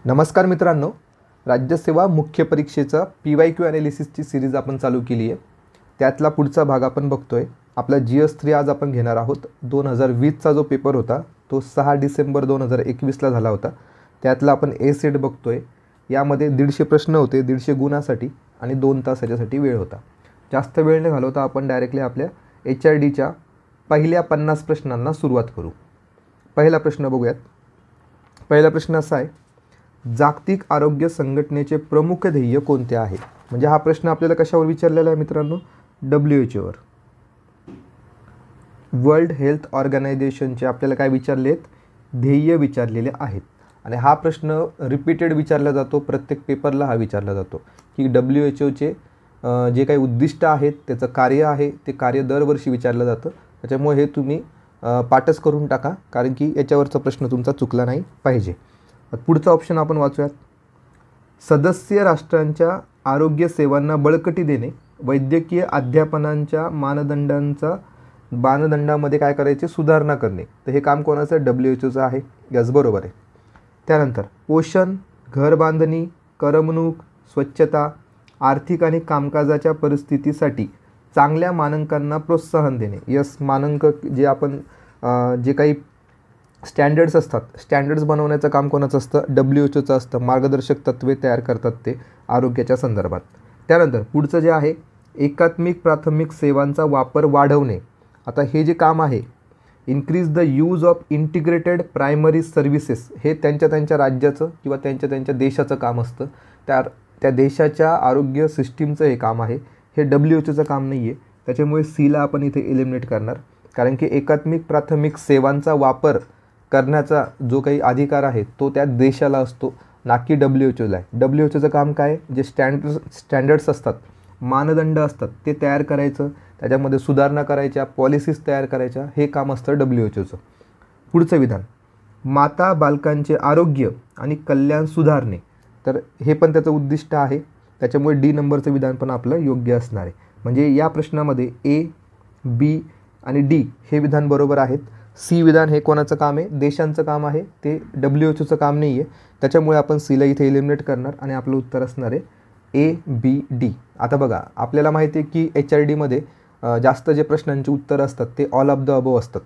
नमस्कार मित्रांनो, राज्यसेवा मुख्य परीक्षेचा PYQ ॲनालिसिसची सिरीज आपण चालू केली आहे. त्यातला पुढचा भाग आपण बघतोय. आपला GS3 आज आपण घेणार आहोत. 2020चा जो पेपर होता तो 6 डिसेंबर 2021ला झाला होता. त्यातला आपण ए सेट बघतोय. यामध्ये 150 प्रश्न होते, 150 गुणासाठी आणि 2 तास याच्यासाठी वेळ होता. जास्त वेळ न घालवता आपण डायरेक्टली आपल्या HRDच्या पहिल्या 50 प्रश्नांना सुरुवात करू. पहिला प्रश्न बघूयात. पहिला प्रश्न असा आहे, जागतिक आरोग्य संघटनेचे प्रमुख ध्येय कोणते आहे? म्हणजे हा प्रश्न आपल्याला कशावर विचारलेला आहे मित्रांनो? WHO वर. वर्ल्ड हेल्थ ऑर्गनायझेशनचे आपल्याला काय विचारले आहेत? ध्येय विचारलेले आहेत. आणि हा प्रश्न रिपीटेड विचारला जातो, प्रत्येक पेपरला हा विचारला जातो की WHOचे जे काही उद्दिष्ट आहेत, त्याचं कार्य आहे, ते कार्य दरवर्षी विचारलं जातं. त्याच्यामुळे हे तुम्ही पाठच करून टाका, कारण की याच्यावरचा प्रश्न तुमचा चुकला नाही पाहिजे. पुढचा ऑप्शन आपण वाचूयात. सदस्य राष्ट्रांच्या आरोग्य सेवांना बळकटी देणे, वैद्यकीय अध्यापनांच्या मानदंडामध्ये काय करायचे? सुधारणा करणे. तर हे काम कोणाचं? WHOचं आहे. यस, बरोबर आहे. त्यानंतर पोषण, घर बांधणी, करमणूक, स्वच्छता, आर्थिक आणि कामकाजाच्या परिस्थितीसाठी चांगल्या मानकांना प्रोत्साहन देणे. यस, मानक जे आपण जे काही स्टँडर्ड्स असतात, स्टँडर्ड्स बनवण्याचं काम कोणाचं असतं? WHOचं असतं. मार्गदर्शक तत्त्वे तयार करतात ते आरोग्याच्या संदर्भात. त्यानंतर पुढचं जे आहे, एकात्मिक प्राथमिक सेवांचा वापर वाढवणे. आता हे जे काम आहे, increase the use of integrated primary services, हे त्यांच्या राज्याचं किंवा त्यांच्या देशाचं काम असतं. त्या देशाच्या आरोग्य सिस्टीमचं हे काम आहे. हे WHOचं काम नाही आहे. त्याच्यामुळे सीला आपण इथे एलिमिनेट करणार, कारण की एकात्मिक प्राथमिक सेवांचा वापर करण्याचा जो काही अधिकार आहे तो त्या देशाला असतो, ना की WHOला आहे. WHOचं काम काय? जे स्टँडर्ड्स असतात, मानदंड असतात, ते तयार करायचं, त्याच्यामध्ये सुधारणा करायच्या, पॉलिसीज तयार करायच्या, हे काम असतं WHOचं. पुढचं विधान, माता बालकांचे आरोग्य आणि कल्याण सुधारणे. तर हे पण त्याचं उद्दिष्ट आहे. त्याच्यामुळे D नंबरचं विधान पण आपलं योग्य असणार आहे. म्हणजे या प्रश्नामध्ये A, B आणि D हे विधान बरोबर आहेत. C विधान हे कोणाचं काम आहे? देशांचं काम आहे, ते WHOचं काम नाही आहे. त्याच्यामुळे आपण Cला इथे एलिमिनेट करणार आणि आपलं उत्तर असणार आहे A, B, D. आता बघा, आपल्याला माहिती आहे की HRDमध्ये जास्त जे प्रश्नांची उत्तरं असतात ते ऑल ऑफ द अबव असतात.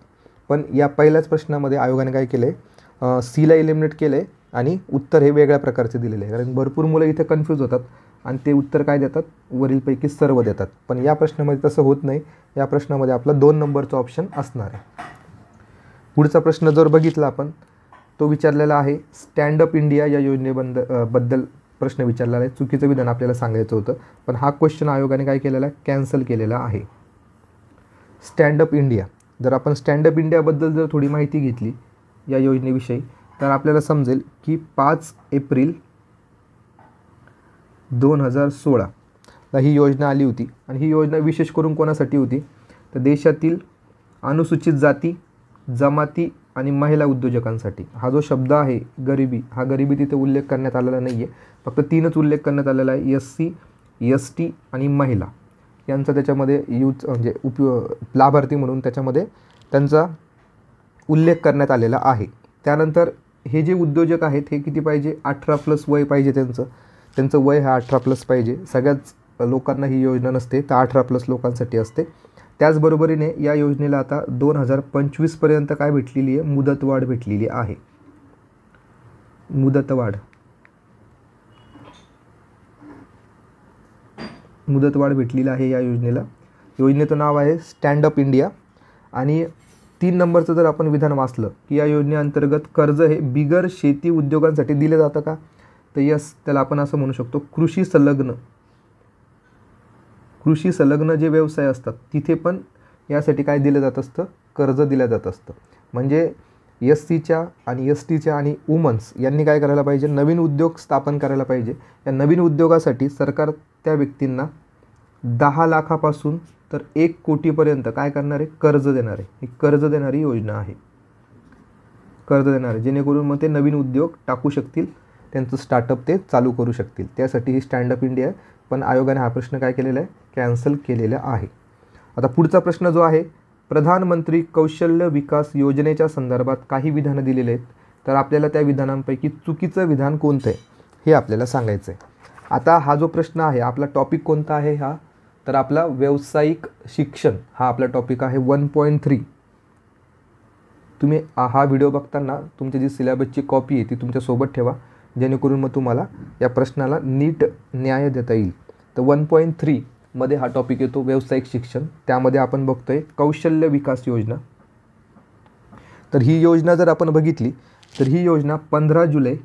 पण या पहिल्याच प्रश्नामध्ये आयोगाने काय केलं आहे? Cला एलिमिनेट केलं आहे आणि उत्तर हे वेगळ्या प्रकारचे दिलेले आहे. कारण भरपूर मुलं इथे कन्फ्यूज होतात आणि ते उत्तर काय देतात? वरीलपैकी सर्व देतात. पण या प्रश्नामध्ये तसं होत नाही. या प्रश्नामध्ये आपला 2 नंबरचा ऑप्शन असणार आहे. पुढचा प्रश्न जर बघितला आपण, तो विचारलेला आहे, स्टँड अप इंडिया या योजनेबद्दल प्रश्न विचारलेला आहे. चुकीचं विधान आपल्याला सांगायचं होतं, पण हा क्वेश्चन आयोगाने काय केलेला आहे? कॅन्सल केलेला आहे. स्टँड अप इंडिया, जर आपण स्टँड अप इंडियाबद्दल जर थोडी माहिती घेतली या योजनेविषयी, तर आपल्याला समजेल की 5 एप्रिल 2016ला ही योजना आली होती. आणि ही योजना विशेष करून कोणासाठी होती? तर देशातील अनुसूचित जाती, जमाती आणि महिला उद्योजकांसाठी. हा जो शब्द आहे गरिबी, हा गरिबी तिथे उल्लेख करण्यात आलेला नाही आहे. फक्त 3च उल्लेख करण्यात आलेला आहे, SC, ST आणि महिला यांचा त्याच्यामध्ये म्हणजे लाभार्थी म्हणून त्याच्यामध्ये त्यांचा उल्लेख करण्यात आलेला आहे. त्यानंतर हे जे उद्योजक आहेत हे किती पाहिजे? 18+ वय पाहिजे त्यांचं वय हा 18+ पाहिजे. सगळ्याच लोकांना ही योजना नसते, तर 18+ लोकांसाठी असते. त्याचबरोबरीने या योजनेला आता 2025पर्यंत काय भेटलेली आहे? मुदतवाढ भेटलेली आहे. मुदतवाढ भेटलेली आहे या योजनेला. योजनेचं नाव आहे स्टँड अप इंडिया. आणि 3 नंबरचं जर आपण विधान वाचलं की या योजनेअंतर्गत कर्ज हे बिगर शेती उद्योगांसाठी दिलं जातं का? तर यस, त्याला आपण असं म्हणू शकतो, कृषी संलग्न जे व्यवसाय असतात तिथे पण यासाठी काय दिलं जात असतं? कर्ज दिलं जात असतं. म्हणजे SCच्या आणि STच्या आणि वुमन्स यांनी काय करायला पाहिजे? नवीन उद्योग स्थापन करायला पाहिजे. या नवीन उद्योगासाठी सरकार त्या व्यक्तींना 10 लाखापासून तर 1 कोटीपर्यंत काय करणार आहे? कर्ज देणार आहे. ही कर्ज देणारी योजना आहे. कर्ज देणार आहे जेणेकरून मग ते नवीन उद्योग टाकू शकतील, त्यांचं स्टार्टअप ते चालू करू शकतील. त्यासाठी ही स्टँड अप इंडिया आहे. पण आयोगाने हा प्रश्न काय केलेला आहे? कॅन्सल केलेला आहे. आता पुढचा प्रश्न जो आहे, प्रधानमंत्री कौशल्य विकास योजनेच्या संदर्भात काही विधानं दिलेले आहेत. तर आपल्याला त्या विधानांपैकी चुकीचं विधान कोणतं आहे हे आपल्याला सांगायचं आहे. आता हा जो प्रश्न आहे, आपला टॉपिक कोणता आहे हा, तर आपला व्यावसायिक शिक्षण हा आपला टॉपिक आहे 1.3. तुम्ही हा व्हिडिओ बघताना तुमची जी सिलेबसची कॉपी आहे ती तुमच्यासोबत ठेवा, जेणेकरून मग तुम्हाला या प्रश्नाला नीट न्याय देता येईल. तर 1.3 मध्ये हा टॉपिक येतो व्यावसायिक शिक्षण. त्यामध्ये आपण बघतोय कौशल्य विकास योजना. तर ही योजना जर आपण बघितली तर ही योजना 15 जुलै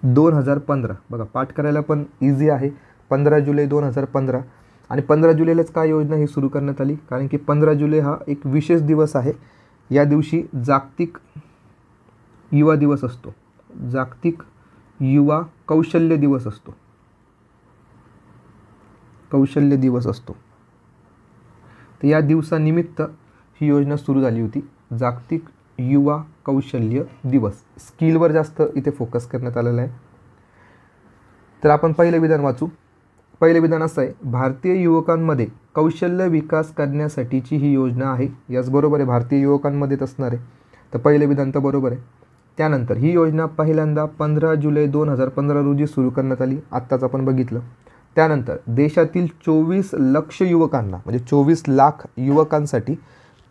2015, बघा पाठ करायला पण इझी आहे, 15 जुलै 2015. आणि 15 जुलैलाच काय योजना ही सुरू करण्यात आली, कारण की 15 जुलै हा एक विशेष दिवस आहे. या दिवशी जागतिक युवा दिवस असतो, जागतिक युवा कौशल्य दिवस असतो, कौशल्य दिवस असतो. तर या दिवसानिमित्त ही योजना सुरू झाली होती, जागतिक युवा कौशल्य दिवस. स्किलवर जास्त इथे फोकस करण्यात आलेला आहे. तर आपण पहिलं विधान वाचू. पहिलं विधान असं आहे, भारतीय युवकांमध्ये कौशल्य विकास करण्यासाठीची ही योजना आहे. याच बरोबर आहे, भारतीय युवकांमध्येच असणार आहे. तर पहिलं विधान तर बरोबर आहे. त्यानंतर ही योजना पहिल्यांदा 15 जुलै 2015 रोजी सुरू करण्यात आली, आत्ताच आपण बघितलं. त्यानंतर देशातील 24 लक्ष युवकांना, म्हणजे 24 लाख युवकांसाठी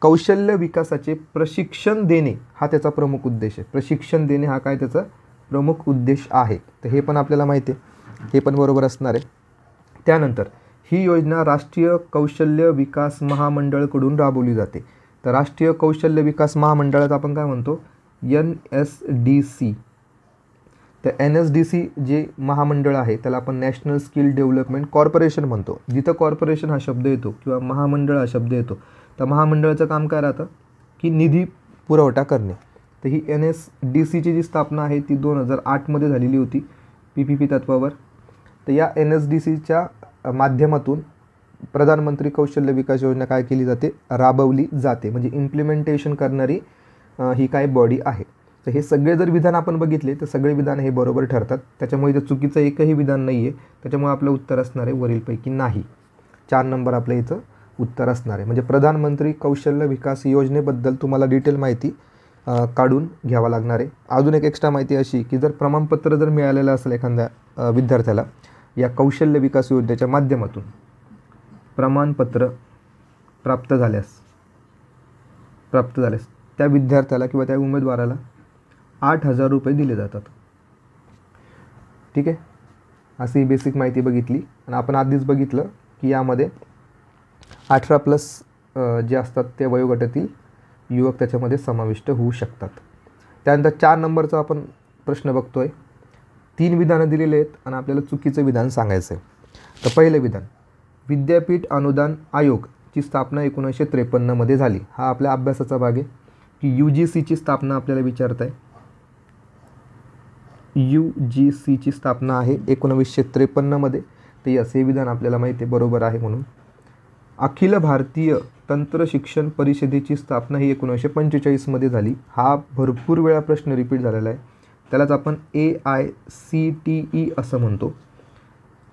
कौशल्य विकासाचे प्रशिक्षण देणे हा त्याचा प्रमुख उद्देश आहे. प्रशिक्षण देणे हा काय त्याचा प्रमुख उद्देश आहे. तर हे पण आपल्याला माहिती आहे, हे पण बरोबर असणार आहे. त्यानंतर ही योजना राष्ट्रीय कौशल्य विकास महामंडळकडून राबवली जाते. तर राष्ट्रीय कौशल्य विकास महामंडळात आपण काय म्हणतो, NSDC. तर NSDC जे महामंडळ आहे त्याला आपण नॅशनल स्किल डेव्हलपमेंट कॉर्पोरेशन म्हणतो. जिथं कॉर्पोरेशन हा शब्द येतो किंवा महामंडळ हा शब्द येतो, तर महामंडळाचं काम काय राहतं की निधी पुरवठा करणे. तर ही NSDCची जी स्थापना आहे ती 2008 मध्ये झालेली होती PPP तत्वावर. तर या NSDCच्या माध्यमातून प्रधानमंत्री कौशल्य विकास योजना काय केली जाते, राबवली जाते. म्हणजे इम्प्लिमेंटेशन करणारी ही काय बॉडी आहे. तर हे सगळे जर विधान आपण बघितले तर सगळे विधान हे बरोबर ठरतात. त्याच्यामुळे इथं चुकीचं एकही विधान नाही आहे. त्याच्यामुळे आपलं उत्तर असणार आहे वरीलपैकी नाही. 4 नंबर आपलं इथं उत्तर असणार आहे. म्हणजे प्रधानमंत्री कौशल्य विकास योजनेबद्दल तुम्हाला डिटेल माहिती काढून घ्यावा लागणार आहे. अजून एक एक्स्ट्रा माहिती अशी की जर प्रमाणपत्र जर मिळालेलं असेल एखाद्या विद्यार्थ्याला या कौशल्य विकास योजनेच्या माध्यमातून प्रमाणपत्र प्राप्त झाल्यास त्या विद्यार्थ्याला किंवा त्या उमेदवाराला 8,000 रुपये दिले जातात. ठीक आहे, अशी बेसिक माहिती बघितली. आणि आपण आधीच बघितलं की यामध्ये 18+ जे असतात त्या वयोगटातील युवक त्याच्यामध्ये समाविष्ट होऊ शकतात. त्यानंतर 4 नंबरचा आपण प्रश्न बघतोय. 3 विधानं दिलेले आहेत आणि आपल्याला चुकीचं विधान सांगायचं आहे. तर पहिलं विधान, विद्यापीठ अनुदान आयोगची स्थापना 1953 मध्ये झाली. हा आपल्या अभ्यासाचा भाग आहे की UGCची स्थापना आपल्याला विचारत आहे. UGCची स्थापना आहे 1953 मध्ये. तर यस, हे विधान आपल्याला माहिती आहे, बरोबर आहे. म्हणून अखिल भारतीय तंत्र शिक्षण परिषदेची स्थापना ही 1945 मध्ये झाली. हा भरपूर वेळा प्रश्न रिपीट झालेला आहे. त्यालाच आपण AICTE असं म्हणतो,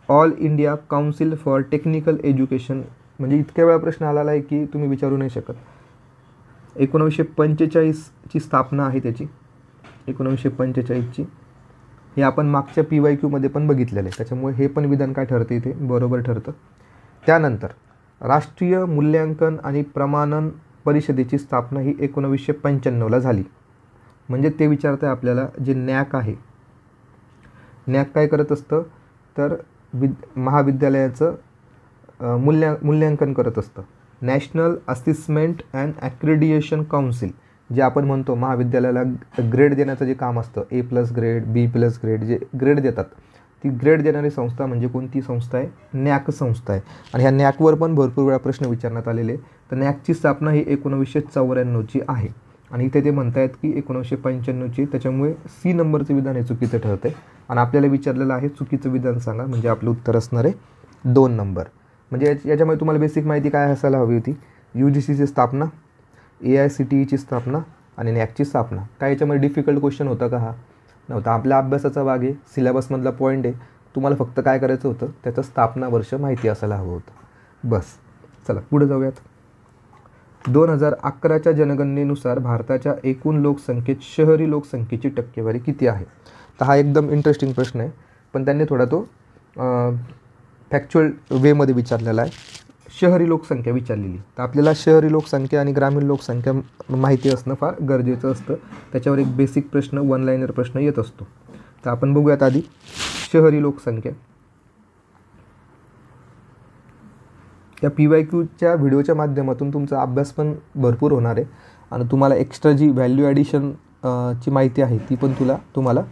all India council for technical education. म्हणजे इतक्या वेळा प्रश्न आलेला आहे की तुम्ही विचारू नाही शकत. 1945ची स्थापना आहे त्याची, 1945ची. हे आपण मागच्या PYQ मध्ये पण बघितलेलं आहे. त्याच्यामुळे हे पण विधान काय ठरते इथे बरोबर ठरतं. त्यानंतर राष्ट्रीय मूल्यांकन आणि प्रमाणन परिषदेची स्थापना ही 1995ला झाली. म्हणजे ते विचारतं आहे आपल्याला, जे NAAC आहे, NAAC काय करत असतं तर महाविद्यालयाचं मूल्यांकन करत असतं. नॅशनल असिस्मेंट अँड ॲक्रेडिएशन काउन्सिल, जे आपण म्हणतो महाविद्यालयाला ग्रेड देण्याचं जे काम असतं, A+ ग्रेड, B+ ग्रेड, जे ग्रेड देतात, ती ग्रेड देणारी संस्था म्हणजे कोणती संस्था आहे, NAAC संस्था आहे. आणि ह्या NAACवर पण भरपूर वेळा प्रश्न विचारण्यात आलेले. तर NAACची स्थापना ही 1994ची आहे. आणि इथे ते म्हणतायत की 1995ची. त्याच्यामुळे C नंबरचं विधान हे चुकीचं ठरतं आहे. आणि आपल्याला विचारलेलं आहे चुकीचं विधान सांगा, म्हणजे आपलं उत्तर असणार आहे 2 नंबर. म्हणजे याच्यामध्ये तुम्हाला बेसिक माहिती काय असायला हवी होती, UGCची स्थापना, AICTEची स्थापना आणि NAACची स्थापना. काय याच्यामध्ये डिफिकल्ट क्वेश्चन होता का? हा नव्हता. आपल्या अभ्यासाचा भाग आहे, सिलेबसमधला पॉईंट आहे. तुम्हाला फक्त काय करायचं होतं, त्याचं स्थापना वर्ष माहिती असायला हवं होतं, बस. चला पुढे जाऊयात. 2011च्या जनगणनेनुसार भारताच्या एकूण लोकसंख्येत शहरी लोकसंख्येची टक्केवारी किती आहे? तर हा एकदम इंटरेस्टिंग प्रश्न आहे, पण त्यांनी थोडा तो फॅक्च्युअल वेमध्ये विचारलेला आहे. शहरी लोकसंख्या विचारलेली, तर आपल्याला शहरी लोकसंख्या आणि ग्रामीण लोकसंख्या माहिती असणं फार गरजेचं असतं. त्याच्यावर एक बेसिक प्रश्न, वन लाईनर प्रश्न येत असतो. तर आपण बघूयात आधी शहरी लोकसंख्या. या PYQच्या व्हिडिओच्या माध्यमातून तुमचा अभ्यास पण भरपूर होणार आहे आणि तुम्हाला एक्स्ट्रा जी व्हॅल्यू ॲडिशन ची माहिती आहे ती पण तुम्हाला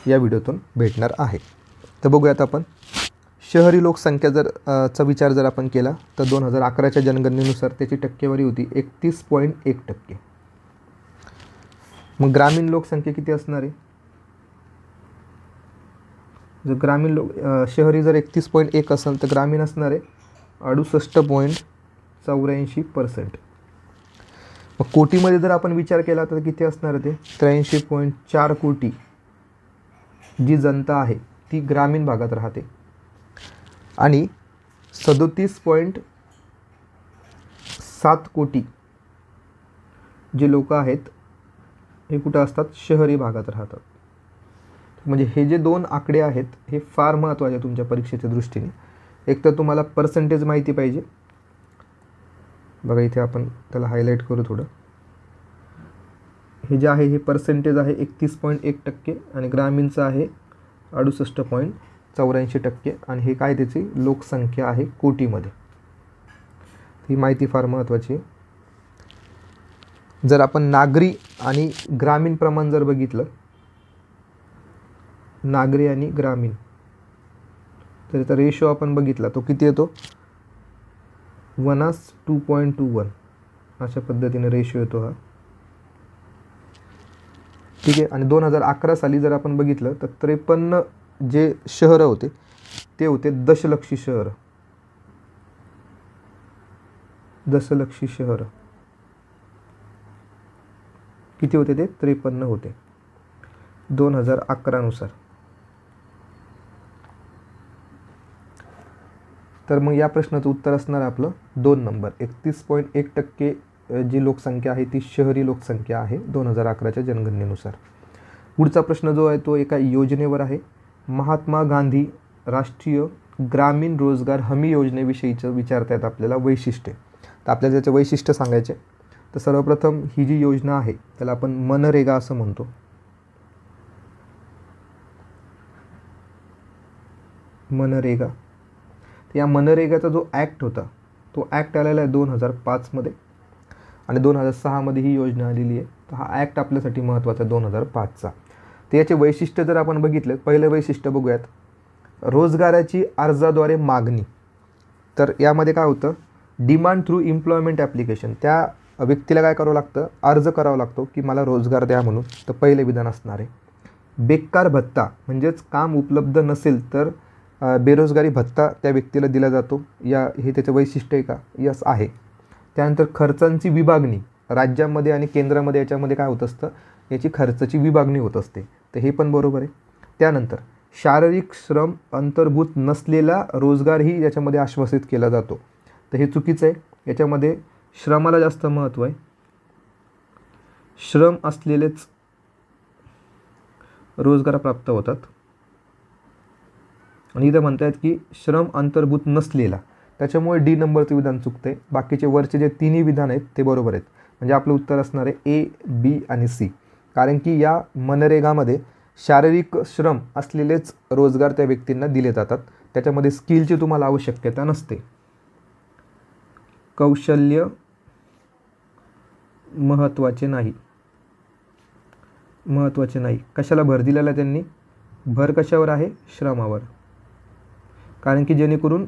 या व्हिडिओतून भेटणार आहे. तर बघूयात आपण शहरी लोकसंख्या चा विचार जर आपण केला तर 2011च्या जनगणनेनुसार त्याची टक्केवारी होती 31.1%. मग ग्रामीण लोकसंख्या किती असणार आहे? जर ग्रामीण शहरी जर 31.1 असेल तर ग्रामीण असणार आहे 68.84%. मग कोटीमध्ये जर आपण विचार केला तर किती असणार आहे? ते 83.4 कोटी जी जनता आहे ती ग्रामीण भागात राहते आणि 37.7 कोटी जे लोक आहेत हे कुठं असतात? शहरी भागात राहतात. म्हणजे हे जे दोन आकडे आहेत हे फार महत्त्वाचे तुमच्या परीक्षेच्या दृष्टीने. एक तर तुम्हाला पर्सेंटेज माहिती पाहिजे. बघा इथे आपण त्याला हायलाईट करू थोडं. हे जे आहे हे पर्सेंटेज आहे 31.1% आणि ग्रामीणचं आहे 68.84% आणि हे काय त्याची लोकसंख्या आहे कोटीमध्ये. ही माहिती फार महत्त्वाची आहे. जर आपण नागरी आणि ग्रामीण प्रमाण जर बघितलं, नागरी आणि ग्रामीण, तर याचा रेशो आपण बघितला तो किती येतो? 1:2.21 अशा पद्धतीने रेशो येतो हा. ठीक आहे. आणि 2011 साली जर आपण बघितलं तर 53 जे शहरं होते ते होते दशलक्षी शहर. दशलक्षी शहर किती होते? ते 53 होते 2011 नुसार. तर मग या प्रश्नाचं उत्तर असणार आपलं 2 नंबर. 31.1% जी लोकसंख्या आहे ती शहरी लोकसंख्या आहे 2011च्या जनगणनेनुसार. पुढचा प्रश्न जो आहे तो एका योजनेवर आहे. महात्मा गांधी राष्ट्रीय ग्रामीण रोजगार हमी योजनेविषयीचं विचारतायत आपल्याला वैशिष्ट्ये. तर आपल्याला त्याचे वैशिष्ट्य सांगायचे. तर सर्वप्रथम ही जी योजना आहे त्याला आपण मनरेगा असं म्हणतो. मनरेगा. या मनरेगाचा जो ॲक्ट होता तो ॲक्ट आलेला आहे 2005 मध्ये आणि 2006 मध्ये ही योजना आलेली आहे. तर हा ॲक्ट आपल्यासाठी महत्त्वाचा 2005चा. तर याचे वैशिष्ट्य जर आपण बघितले, पहिलं वैशिष्ट्य बघूयात, रोजगाराची अर्जाद्वारे मागणी. तर यामध्ये काय होतं? Demand through employment application. त्या व्यक्तीला काय करावं लागतं? अर्ज करावा लागतो की मला रोजगार द्या म्हणून. तर पहिले विधान असणार आहे. बेकार भत्ता म्हणजेच काम उपलब्ध नसेल तर बेरोजगारी भत्ता त्या व्यक्तीला दिला जातो. हे त्याचं वैशिष्ट्य आहे का? यस आहे. त्यानंतर खर्चांची विभागणी राज्यामध्ये आणि केंद्रामध्ये याच्यामध्ये काय होत असतं? याची खर्चाची विभागणी होत असते. तर हे पण बरोबर आहे. त्यानंतर शारीरिक श्रम अंतर्भूत नसलेला रोजगारही याच्यामध्ये आश्वासित केला जातो. तर हे चुकीचं आहे. याच्यामध्ये श्रमाला जास्त महत्त्व आहे. श्रम असलेलेच रोजगार प्राप्त होतात आणि इथं म्हणतायत की श्रम अंतर्भूत नसलेला, त्याच्यामुळे डी नंबरचं विधान चुकतंय. बाकीचे वरचे जे तिन्ही विधान आहेत ते बरोबर आहेत. म्हणजे आपलं उत्तर असणार आहे ए, बी आणि सी. कारण की या मनरेगामध्ये शारीरिक श्रम असलेलेच रोजगार त्या व्यक्तींना दिले जातात. त्याच्यामध्ये स्किलची तुम्हाला आवश्यकता नसते. कौशल्य महत्त्वाचे नाही. महत्त्वाचे नाही. कशाला भर दिलेला आहे त्यांनी? भर कशावर आहे? श्रमावर. कारण की जेणेकरून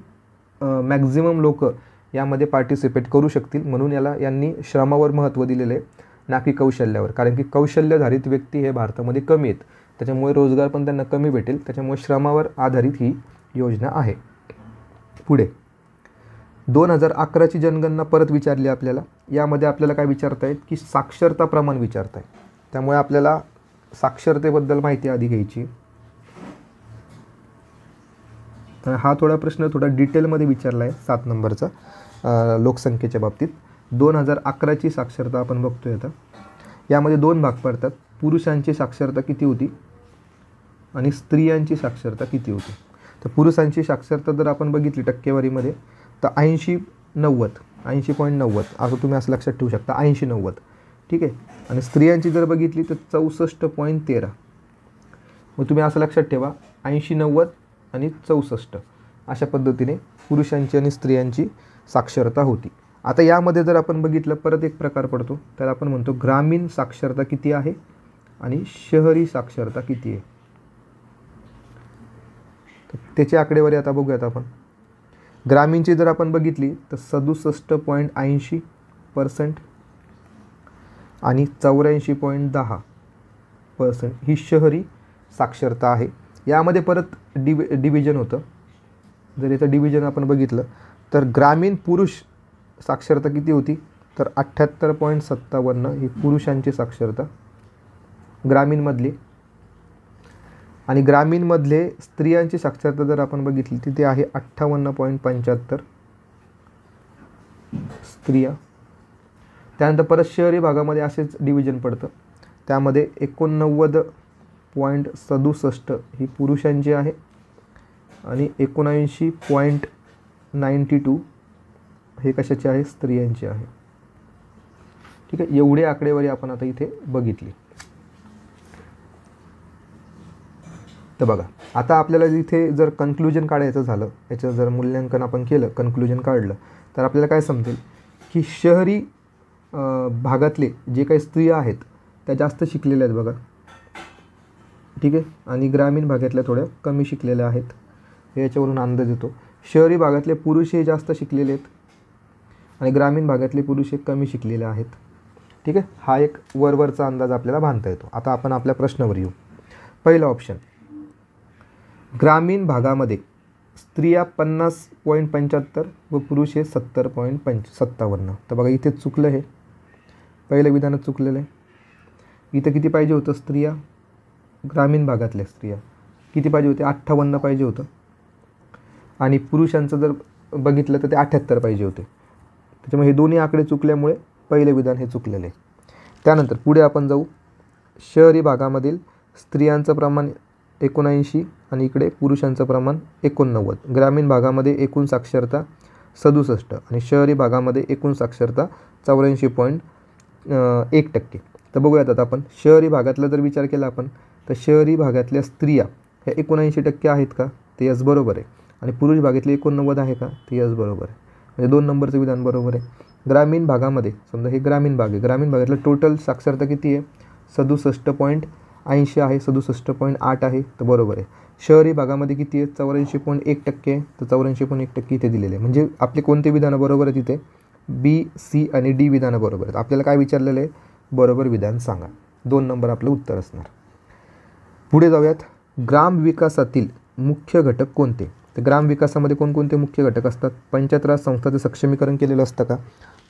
मॅक्झिमम लोक यामध्ये पार्टिसिपेट करू शकतील म्हणून यांनी श्रमावर महत्त्व दिलेलं आहे, ना की कौशल्यावर. कारण की कौशल्यधारित व्यक्ती हे भारतामध्ये कमी आहेत. त्याच्यामुळे रोजगार पण त्यांना कमी भेटेल. त्याच्यामुळे श्रमावर आधारित ही योजना आहे. पुढे 2011ची जनगणना परत विचारली आपल्याला. यामध्ये आपल्याला काय विचारतायत की साक्षरता प्रमाण विचारताय. त्यामुळे आपल्याला साक्षरतेबद्दल माहिती आधी घ्यायची. हा प्रश्न थोडा डिटेलमध्ये विचारला आहे 7 नंबरचा लोकसंख्येच्या बाबतीत. 2011ची साक्षरता आपण बघतोय आता. यामध्ये 2 भाग पडतात. पुरुषांची साक्षरता किती होती आणि स्त्रियांची साक्षरता किती होती. तर पुरुषांची साक्षरता जर आपण बघितली टक्केवारीमध्ये तर 80-90 असं तुम्ही असं लक्षात ठेवू शकता. 80-90 ठीक आहे. आणि स्त्रियांची जर बघितली तर 64.13. मग तुम्ही असं लक्षात ठेवा 80-90 आणि 64 अशा पद्धतीने पुरुषांची आणि स्त्रियांची साक्षरता होती. आता यामध्ये जर आपण बघितलं परत एक प्रकार पडतो, त्याला आपण म्हणतो ग्रामीण साक्षरता किती आहे आणि शहरी साक्षरता किती आहे. तर त्याची आकडेवारी आता बघूयात आपण. ग्रामीणची जर आपण बघितली तर 67.80% आणि 84.10% ही शहरी साक्षरता आहे. यामध्ये परत डिव्हिजन होतं. जर याचं डिव्हिजन आपण बघितलं तर ग्रामीण पुरुष साक्षरता किती होती तर 78.57 ही पुरुषांची साक्षरता ग्रामीणमधली. आणि ग्रामीणमधले स्त्रियांची साक्षरता जर आपण बघितली तिथे आहे 58.75 स्त्रिया. त्यानंतर परत शहरी भागामध्ये असेच डिव्हिजन पडतं. त्यामध्ये 89.67 ही पुरुषांची आहे आणि 79.92 हे कशाचे आहे स्त्रियांचे आहे. ठीक आहे. एवढी आकडेवारी आपण आता इथे बघितली. तर बघा आता आपल्याला इथे जर कन्क्लुजन काढायचं झालं, याचं जर मूल्यांकन आपण केलं, कन्क्लुजन काढलं तर आपल्याला काय समजेल की शहरी भागातले जे काही स्त्रिया आहेत त्या जास्त शिकलेल्या आहेत बघा. ठीक आहे. आणि ग्रामीण भागातल्या थोड्या कमी शिकलेल्या आहेत. याच्यावरून अंदाज येतो. शहरी भागातले पुरुष हे जास्त शिकलेले आहेत आणि ग्रामीण भागातले पुरुष हे कमी शिकलेले आहेत. ठीक आहे. हा एक वरवरचा अंदाज आपल्याला बांधता येतो. आता आपण आपल्या प्रश्नावर येऊ. पहिला ऑप्शन, ग्रामीण भागामध्ये स्त्रिया 50.75 व पुरुष हे 70.57. तर बघा इथे चुकलं, हे पहिलं विधानच चुकलेलं आहे. इथं किती पाहिजे होतं स्त्रिया, ग्रामीण भागातल्या स्त्रिया किती पाहिजे होते 58 पाहिजे होतं आणि पुरुषांचं जर बघितलं तर ते 78 पाहिजे होते. त्याच्यामुळे हे दोन्ही आकडे चुकल्यामुळे पहिलं विधान हे चुकलेलं आहे. त्यानंतर पुढे आपण जाऊ. शहरी भागामधील स्त्रियांचं प्रमाण 79 आणि इकडे पुरुषांचं प्रमाण 89. ग्रामीण भागामध्ये एकूण साक्षरता 67 आणि शहरी भागामध्ये एकूण साक्षरता 84.1%. तर बघूयात आता आपण शहरी भागातला जर विचार केला आपण तर शहरी भागातल्या स्त्रिया ह्या 79% आहेत का, ते यस बरोबर आहे. आणि पुरुष भागातले 89 आहे का, ते यस बरोबर आहे. म्हणजे 2 नंबरचं विधान बरोबर आहे. ग्रामीण भागामध्ये समजा हे ग्रामीण भाग आहे, ग्रामीण भागातलं टोटल साक्षरता किती आहे 67.80 आहे, 67.8 आहे, तर बरोबर आहे. शहरी भागामध्ये किती आहे 84.1% आहे, तर 84.1% इथे दिलेले आहे. म्हणजे आपले कोणते विधानं बरोबर आहे तिथे बी, सी आणि डी विधानं बरोबर आहेत. आपल्याला काय विचारलेलं आहे, बरोबर विधान सांगा. 2 नंबर आपलं उत्तर असणार. पुढे जाऊयात. ग्राम विकासातील मुख्य घटक कोणते. तर ग्राम विकासामध्ये कोणकोणते मुख्य घटक असतात. पंचायत राज संस्थांचं सक्षमीकरण केलेलं असतं का,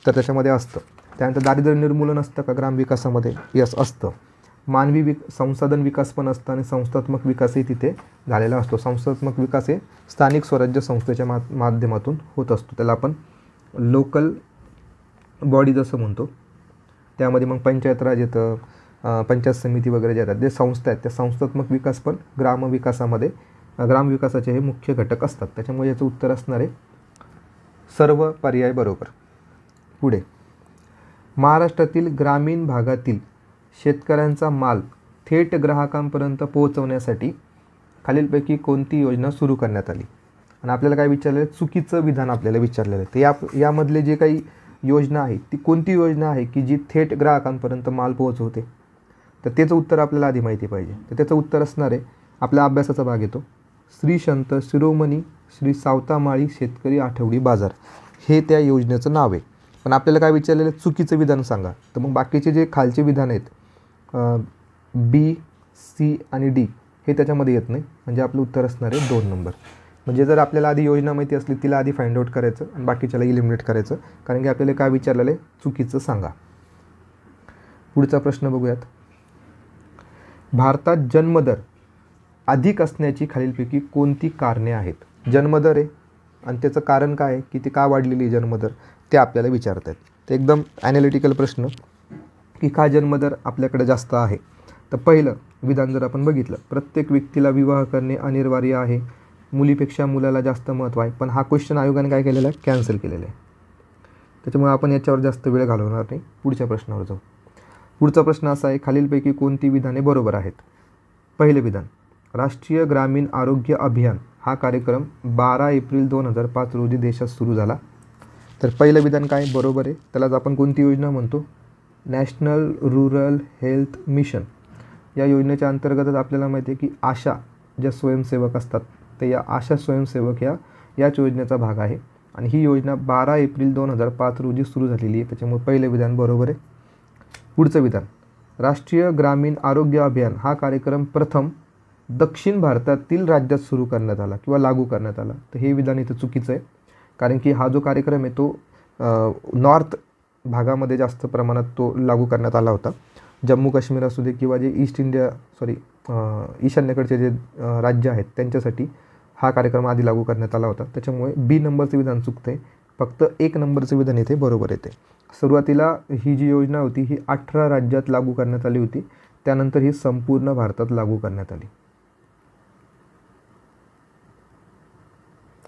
तर त्याच्यामध्ये असतं. त्यानंतर दारिद्र्य निर्मूलन असतं का ग्राम विकासामध्ये, यस असतं. मानवी संसाधन विकास पण असतं आणि संस्थात्मक विकासही तिथे झालेला असतो. संस्थात्मक विकास हे स्थानिक स्वराज्य संस्थेच्या माध्यमातून होत असतो. त्याला आपण लोकल बॉडी जसं म्हणतो. त्यामध्ये मग पंचायत राज येतं, पंचायत समिती वगैरे जे येतात, जे संस्था आहेत त्या संस्थात्मक विकास पण ग्राम विकासाचे हे मुख्य घटक असतात. त्याच्यामुळे याचं उत्तर असणार आहे सर्व पर्याय बरोबर. पुढे, महाराष्ट्रातील ग्रामीण भागातील शेतकऱ्यांचा माल थेट ग्राहकांपर्यंत पोहोचवण्यासाठी खालीलपैकी कोणती योजना सुरू करण्यात आली. आणि आपल्याला काय विचारलेलं आहे, चुकीचं विधान आपल्याला विचारलेलं आहे. तर यामधले जे काही योजना आहे ती कोणती योजना आहे की जी थेट ग्राहकांपर्यंत माल पोहोचवते, तर त्याचं उत्तर आपल्याला आधी माहिती पाहिजे. तर त्याचं उत्तर असणार आहे, आपल्या अभ्यासाचा भाग येतो, श्री संत शिरोमणी श्री सावतामाळी शेतकरी आठवडी बाजार हे त्या योजनेचं नाव आहे. पण आपल्याला काय विचारलेलं आहे, चुकीचं विधान सांगा. तर मग बाकीचे जे खालचे विधान आहेत बी, सी आणि डी हे त्याच्यामध्ये येत नाही. म्हणजे आपलं उत्तर असणार आहे 2 नंबर. म्हणजे जर आपल्याला आधी योजना माहिती असली तिला आधी फाइंड आउट करायचं आणि बाकीच्याला इलिमिनेट करायचं. कारण की आपल्याला काय विचारलेलं आहे, चुकीचं सांगा. पुढचा प्रश्न बघूयात. भारतात जन्मदर अधिक असण्याची खालीलपैकी कोणती कारणे आहेत. जन्मदर आहे आणि त्याचं कारण काय आहे की ती का वाढलेली आहे जन्मदर, ते आपल्याला विचारत आहेत. ते एकदम ॲनालिटिकल प्रश्न की का जन्मदर आपल्याकडे जास्त आहे. तर पहिलं विधान जर आपण बघितलं, प्रत्येक व्यक्तीला विवाह करणे अनिवार्य आहे, मुलीपेक्षा मुलाला जास्त महत्त्व आहे. पण हा क्वेश्चन आयोगाने काय केलेला आहे, कॅन्सल केलेला आहे. त्याच्यामुळे आपण याच्यावर जास्त वेळ घालवणार नाही. पुढच्या प्रश्नावर जाऊ. पुढचा प्रश्न असा आहे, खालीलपैकी कोणती विधाने बरोबर आहेत. पहिलं विधान, राष्ट्रीय ग्रामीण आरोग्य अभियान हा कार्यक्रम 12 एप्रिल 2005 रोजी देशात सुरू झाला. तर पहिलं विधान काय बरोबर आहे. त्यालाच आपण कोणती योजना म्हणतो, नॅशनल रूरल हेल्थ मिशन. या योजनेच्या अंतर्गतच आपल्याला माहिती आहे की आशा ज्या स्वयंसेवक असतात ते या आशा स्वयंसेवक याच योजनेचा भाग आहे. आणि ही योजना 12 एप्रिल 2005 रोजी सुरू झालेली आहे. त्याच्यामुळे पहिलं विधान बरोबर आहे. पुढचं विधान, राष्ट्रीय ग्रामीण आरोग्य अभियान हा कार्यक्रम प्रथम दक्षिण भारतातील राज्यात सुरू करण्यात आला किंवा लागू करण्यात आला. तर हे विधान इथं चुकीचं आहे. कारण की हा जो कार्यक्रम आहे तो नॉर्थ भागामध्ये जास्त प्रमाणात तो लागू करण्यात आला होता. जम्मू काश्मीर असू दे किंवा जे ईशान्येकडचे जे राज्य आहेत त्यांच्यासाठी हा कार्यक्रम आधी लागू करण्यात आला होता. त्याच्यामुळे बी नंबरचं विधान चुकतं आहे. फक्त 1 नंबरचं विधान इथे बरोबर येते. सुरुवातीला ही जी योजना होती ही 18 राज्यात लागू करण्यात आली होती. त्यानंतर ही संपूर्ण भारतात लागू करण्यात आली.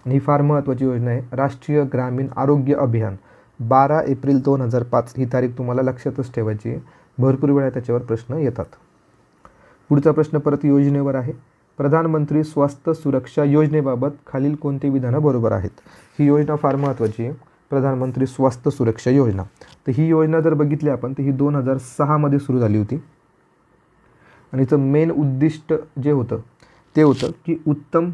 ही फार महत्त्वाची योजना आहे. राष्ट्रीय ग्रामीण आरोग्य अभियान 12 एप्रिल 2005 ही तारीख तुम्हाला लक्षातच ठेवायची आहे. भरपूर वेळा त्याच्यावर प्रश्न येतात. पुढचा प्रश्न परत योजनेवर आहे. प्रधानमंत्री स्वास्थ्य सुरक्षा योजनेबाबत खालील कोणते विधानं बरोबर आहेत. ही योजना फार महत्त्वाची आहे, प्रधानमंत्री स्वास्थ्य सुरक्षा योजना. तर ही योजना जर बघितली आपण तर ही 2006 मध्ये सुरू झाली होती. आणि हिचं मेन उद्दिष्ट जे होतं ते होतं की उत्तम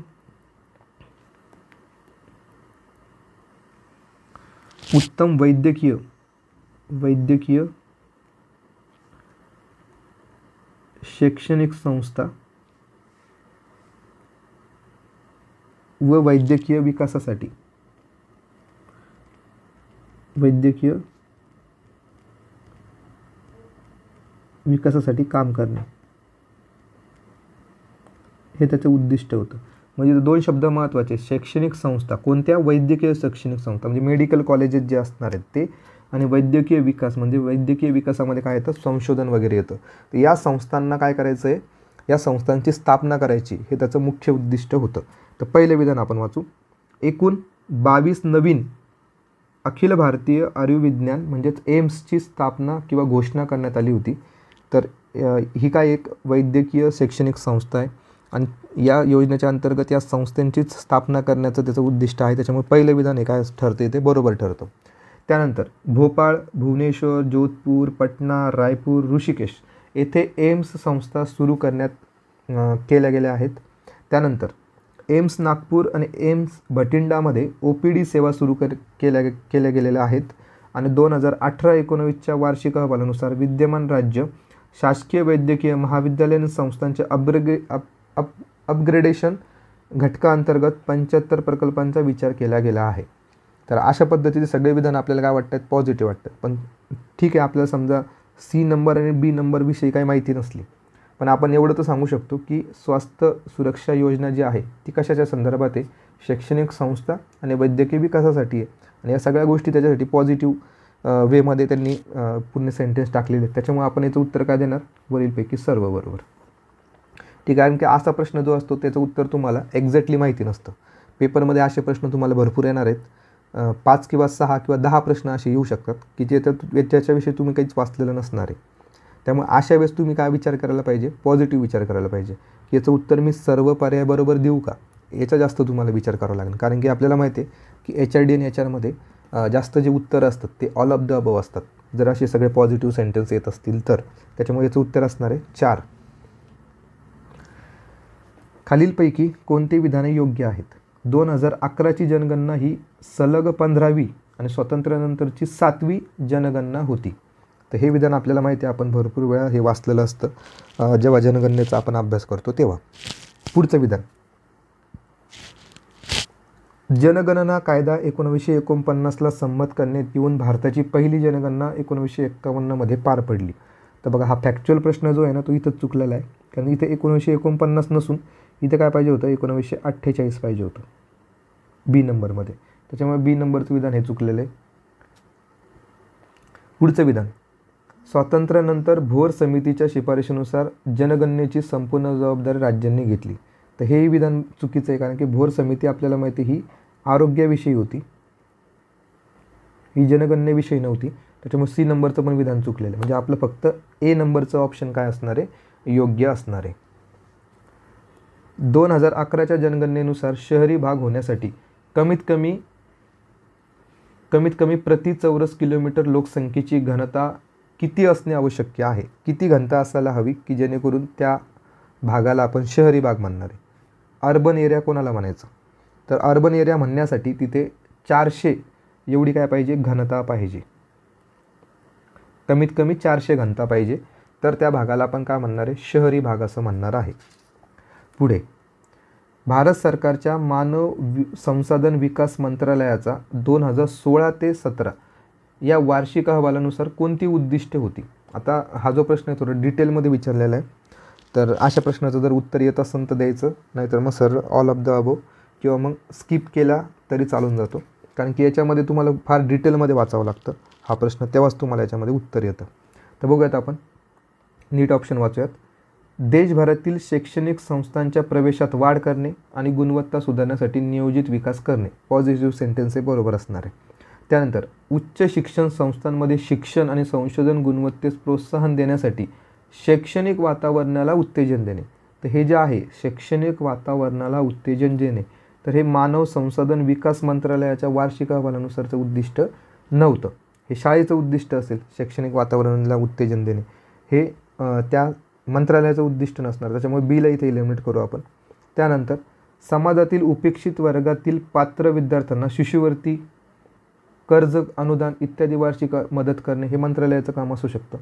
वैद्यकीय शैक्षणिक संस्था व वैद्यकीय विकासासाठी काम करणे हे त्याचं उद्दिष्ट होतं. म्हणजे 2 शब्द महत्त्वाचे, शैक्षणिक संस्था. कोणत्या, वैद्यकीय शैक्षणिक संस्था म्हणजे मेडिकल कॉलेजेस जे असणार आहेत ते, आणि वैद्यकीय विकास म्हणजे वैद्यकीय विकासामध्ये काय येतं, संशोधन वगैरे येतं. तर या संस्थांना काय करायचं आहे, या संस्थांची स्थापना करायची हे त्याचं मुख्य उद्दिष्ट होतं. तर पहिलं विधान आपण वाचू. एकूण 22 नवीन अखिल भारतीय आयुर्विज्ञान म्हणजेच एम्सची स्थापना किंवा घोषणा करण्यात आली होती. तर ही काय एक वैद्यकीय शैक्षणिक संस्था आहे आणि या योजनेच्या अंतर्गत या संस्थांचीच स्थापना करण्याचं त्याचं उद्दिष्ट आहे. त्याच्यामुळे पहिलं विधान हे काय ठरते ते बरोबर ठरतं. त्यानंतर भोपाळ, भुवनेश्वर, जोधपूर, पटना, रायपूर, ऋषिकेश येथे एम्स संस्था सुरू केल्या गेल्या आहेत. त्यानंतर एम्स नागपूर आणि एम्स भटिंडामध्ये OPD सेवा सुरू केल्या गेलेल्या आहेत. आणि 2018-19च्या वार्षिक अहवालानुसार विद्यमान राज्य शासकीय वैद्यकीय महाविद्यालयीन संस्थांच्या अपग्रेडेशन घटकाअंतर्गत 75 प्रकल्पांचा विचार केला गेला आहे. तर अशा पद्धतीचे सगळे विधान आपल्याला काय वाटतात, पॉझिटिव्ह वाटतात. पण ठीक आहे, आपल्याला समजा C नंबर आणि B नंबरविषयी काही माहिती नसली, पण आपण एवढं तर सांगू शकतो की स्वास्थ्य सुरक्षा योजना जी आहे ती कशाच्या संदर्भात आहे, शैक्षणिक संस्था आणि वैद्यकीय विकासासाठी आहे. आणि या सगळ्या गोष्टी त्याच्यासाठी पॉझिटिव्ह वेमध्ये त्यांनी पूर्ण सेंटेन्स टाकलेले आहेत. त्याच्यामुळे आपण याचं उत्तर काय देणार, वरीलपैकी सर्व बरोबर. ठीक आहे. कारण की असा प्रश्न जो असतो त्याचं उत्तर तुम्हाला एक्झॅक्टली माहिती नसतं. पेपरमध्ये असे प्रश्न तुम्हाला भरपूर येणार आहेत. 5 किंवा 6 किंवा 10 प्रश्न असे येऊ शकतात की ज्याच्याविषयी तुम्ही काहीच वाचलेलं नसणार आहे. त्यामुळे अशा वेळेस तुम्ही काय विचार करायला पाहिजे, पॉझिटिव्ह विचार करायला पाहिजे की याचं उत्तर मी सर्व पर्याय बरोबर देऊ का, याचा जास्त तुम्हाला विचार करावा लागेल. कारण की आपल्याला माहिती आहे की HRD आणि HR जास्त जे उत्तरं असतात ते ऑल ऑफ द अबव असतात, जर असे सगळे पॉझिटिव्ह सेंटेन्स येत असतील तर. त्याच्यामुळे याचं उत्तर असणार आहे 4. खालीलपैकी कोणती विधाने योग्य आहेत. 2011ची जनगणना ही सलग 15वी आणि स्वातंत्र्यानंतरची 7वी जनगणना होती. तर हे विधान आपल्याला माहिती आहे, आपण भरपूर वेळा हे वाचलेलं असतं जेव्हा जनगणनेचा आपण अभ्यास करतो तेव्हा. पुढचं विधान, जनगणना कायदा 1949ला संमत करण्यात येऊन भारताची पहिली जनगणना 1951मध्ये पार पडली. तर बघा, हा फॅक्च्युअल प्रश्न जो आहे ना तो इथंच चुकलेला आहे. कारण इथे 1949 नसून इथे काय पाहिजे होतं, 1948 पाहिजे होतं B नंबरमध्ये. त्याच्यामुळे B नंबरचं विधान हे चुकलेलं आहे. पुढचं विधान, स्वातंत्र्यानंतर भोर समितीच्या शिफारशीनुसार जनगणनेची संपूर्ण जबाबदारी राज्यांनी घेतली. तर हेही विधान चुकीचं आहे, कारण की भोर समिती आपल्याला माहिती ही आरोग्याविषयी होती, ही जनगणनेविषयी नव्हती. त्याच्यामुळे सी नंबरचं पण विधान चुकलेलं आहे. म्हणजे आपलं फक्त ए नंबरचं ऑप्शन काय असणार आहे, योग्य असणार आहे. 2011च्या जनगणनेनुसार शहरी भाग होण्यासाठी कमीत कमी प्रति चौरस किलोमीटर लोकसंख्येची घनता किती असणे आवश्यक आहे, किती घनता असायला हवी की जेणेकरून त्या भागाला आपण शहरी भाग म्हणणार आहे. अर्बन एरिया कोणाला म्हणायचं, तर अर्बन एरिया म्हणण्यासाठी तिथे 400 एवढी काय पाहिजे, घनता पाहिजे, कमीत कमी 400 घनता पाहिजे, तर त्या भागाला आपण काय म्हणणार आहे, शहरी भाग असं म्हणणार आहे. पुढे, भारत सरकारच्या मानव संसाधन विकास मंत्रालयाचा 2016 ते 17 या वार्षिक अहवालानुसार कोणती उद्दिष्टे होती. आता हा जो प्रश्न आहे थोडं डिटेलमध्ये विचारलेला आहे, तर अशा प्रश्नाचं जर उत्तर येत असेल तर द्यायचं, नाहीतर मग sir all of the above किंवा मग स्किप केला तरी चालून जातो, कारण की याच्यामध्ये तुम्हाला फार डिटेलमध्ये वाचावं लागतं हा प्रश्न, तेव्हाच तुम्हाला याच्यामध्ये उत्तर येतं. तर बघूयात आपण, नीट ऑप्शन वाचूयात. देशभरातील शैक्षणिक संस्थांच्या प्रवेशात वाढ करणे आणि गुणवत्ता सुधारण्यासाठी नियोजित विकास करणे, पॉझिटिव्ह सेंटेन्स हे बरोबर असणार आहे. त्यानंतर, उच्च शिक्षण संस्थांमध्ये शिक्षण आणि संशोधन गुणवत्तेस प्रोत्साहन देण्यासाठी शैक्षणिक वातावरणाला उत्तेजन देणे. तर हे जे आहे शैक्षणिक वातावरणाला उत्तेजन देणे, तर हे मानव संसाधन विकास मंत्रालयाच्या वार्षिक अहवालानुसारचं उद्दिष्ट नव्हतं. हे शाळेचं उद्दिष्ट असेल, शैक्षणिक वातावरणाला उत्तेजन देणे हे त्या मंत्रालयाचं उद्दिष्ट नसणार, त्याच्यामुळे बीला इथे इलिमिनेट करू आपण. त्यानंतर, समाजातील उपेक्षित वर्गातील पात्र विद्यार्थ्यांना शिष्यवृत्ती, कर्ज, अनुदान इत्यादी वार्षिक मदत करणे हे मंत्रालयाचं काम असू शकतं.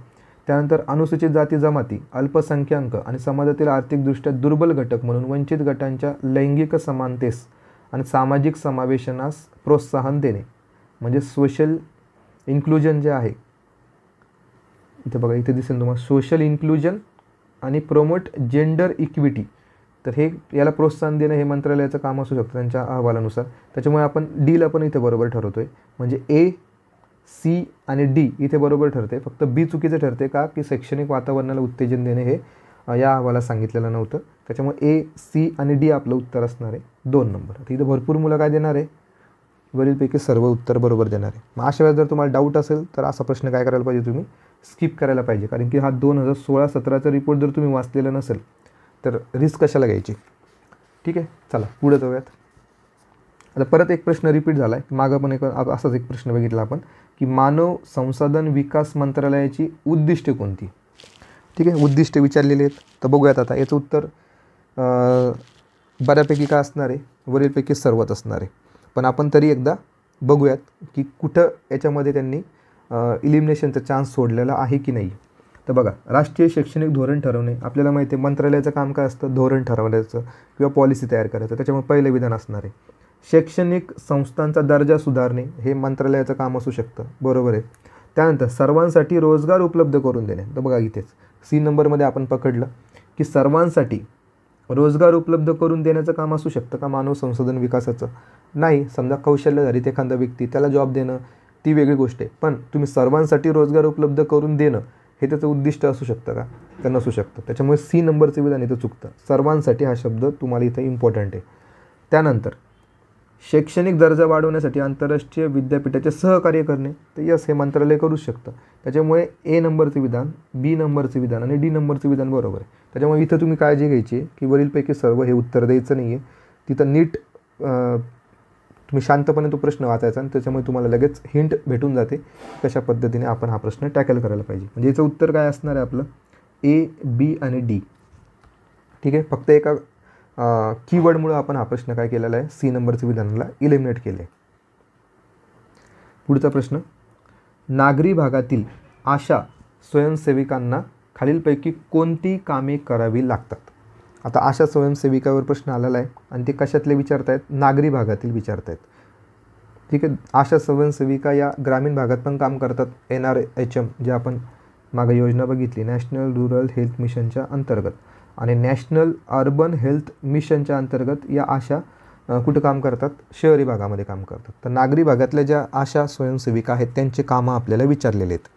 त्यानंतर, अनुसूचित जाती जमाती, अल्पसंख्याक आणि समाजातील आर्थिकदृष्ट्या दुर्बल घटक म्हणून वंचित गटांच्या लैंगिक समानतेस आणि सामाजिक समावेशनास प्रोत्साहन देणे, म्हणजे सोशल इन्क्लुजन जे आहे, इथे बघा इथे दिसेल तुम्हाला सोशल इन्क्लुजन आणि प्रमोट जेंडर इक्विटी, तर हे याला प्रोत्साहन देणं हे मंत्रालयाचं काम असू शकतं त्यांच्या अहवालानुसार. त्याच्यामुळे आपण डीला पण इथे बरोबर ठरवतोय, म्हणजे ए, सी आणि डी इथे बरोबर ठरते, फक्त बी चुकीचं ठरते का की शैक्षणिक वातावरणाला उत्तेजन देणे हे या अहवालात सांगितलेलं नव्हतं. त्याच्यामुळे ए, सी आणि डी आपलं उत्तर असणार आहे 2 नंबर. आता इथं भरपूर मुलं काय देणार आहे, वरीलपैकी सर्व उत्तर बरोबर देणार आहे. मग अशा वेळेस जर तुम्हाला डाऊट असेल तर असा प्रश्न काय करायला पाहिजे, तुम्ही स्किप करायला पाहिजे, कारण की हा 2016-17चा रिपोर्ट जर तुम्ही वाचलेला नसेल तर रिस्क कशाला घ्यायची. ठीक आहे, चला पुढे जाऊयात. आता परत एक प्रश्न रिपीट झाला आहे, मागं पण एक असाच एक प्रश्न बघितला आपण की मानव संसाधन विकास मंत्रालयाची उद्दिष्टे कोणती. ठीक आहे, उद्दिष्टे विचारलेली आहेत. तर बघूयात आता याचं उत्तर बऱ्यापैकी काय असणार आहे, वरीलपैकी सर्वच असणार आहे, पण आपण तरी एकदा बघूयात की कुठं याच्यामध्ये त्यांनी इलिमिनेशनचा चान्स सोडलेला आहे की नाही. तर बघा, राष्ट्रीय शैक्षणिक धोरण ठरवणे, आपल्याला माहिती आहे मंत्रालयाचं काम काय असतं, धोरण ठरवण्याचं किंवा पॉलिसी तयार करायचं, त्याच्यामुळे पहिलं विधान असणार आहे. शैक्षणिक संस्थांचा दर्जा सुधारणे हे मंत्रालयाचं काम असू शकतं, बरोबर आहे. त्यानंतर, सर्वांसाठी रोजगार उपलब्ध करून देणे, तर बघा इथेच सी नंबरमध्ये आपण पकडलं की सर्वांसाठी रोजगार उपलब्ध करून देण्याचं काम असू शकतं का मानव संसाधन विकासाचं, नाही. समजा कौशल्याधारित एखादा व्यक्ती, त्याला जॉब देणं ती वेगळी गोष्ट आहे, पण तुम्ही सर्वांसाठी रोजगार उपलब्ध करून देणं हे त्याचं उद्दिष्ट असू शकतं का, तर नसू शकतं. त्याच्यामुळे सी नंबरचं विधान इथं चुकतं. सर्वांसाठी हा शब्द तुम्हाला इथं इम्पॉर्टंट आहे. त्यानंतर, शैक्षणिक दर्जा वाढवण्यासाठी आंतरराष्ट्रीय विद्यापीठाचे सहकार्य करणे, तर यस हे मंत्रालय करू शकतं. त्याच्यामुळे ए नंबरचं विधान, बी नंबरचं विधान आणि डी नंबरचं विधान बरोबर आहे. त्याच्यामुळे इथं तुम्ही काळजी घ्यायची आहे की वरीलपैकी सर्व हे उत्तर द्यायचं नाही आहे. तिथं नीट तुम्ही शांतपणे तो प्रश्न वाचायचा आणि त्याच्यामुळे तुम्हाला लगेच हिंट भेटून जाते कशा पद्धतीने आपण हा प्रश्न टॅकल करायला पाहिजे. म्हणजे याचं उत्तर काय असणार आहे आपलं, ए, बी आणि डी. ठीक आहे, फक्त एका कीवर्डमुळे आपण हा प्रश्न काय केलेला आहे, सी नंबरच्या विधानाला इलिमिनेट केले. पुढचा प्रश्न, नागरी भागातील आशा स्वयंसेविकांना खालीलपैकी कोणती कामे करावी लागतात. आता आशा स्वयंसेविकावर प्रश्न आलेला आहे आणि ते कशातले विचारतायत, नागरी भागातील विचारतायत. ठीक आहे, आशा स्वयंसेविका या ग्रामीण भागात पण काम करतात. NRHM जे आपण मागे योजना बघितली, नॅशनल रुरल हेल्थ मिशनच्या अंतर्गत, आणि नॅशनल अर्बन हेल्थ मिशनच्या अंतर्गत या आशा कुठं काम करतात, शहरी भागामध्ये काम करतात. तर नागरी भागातल्या ज्या आशा स्वयंसेविका आहेत त्यांचे कामं आपल्याला विचारलेले आहेत.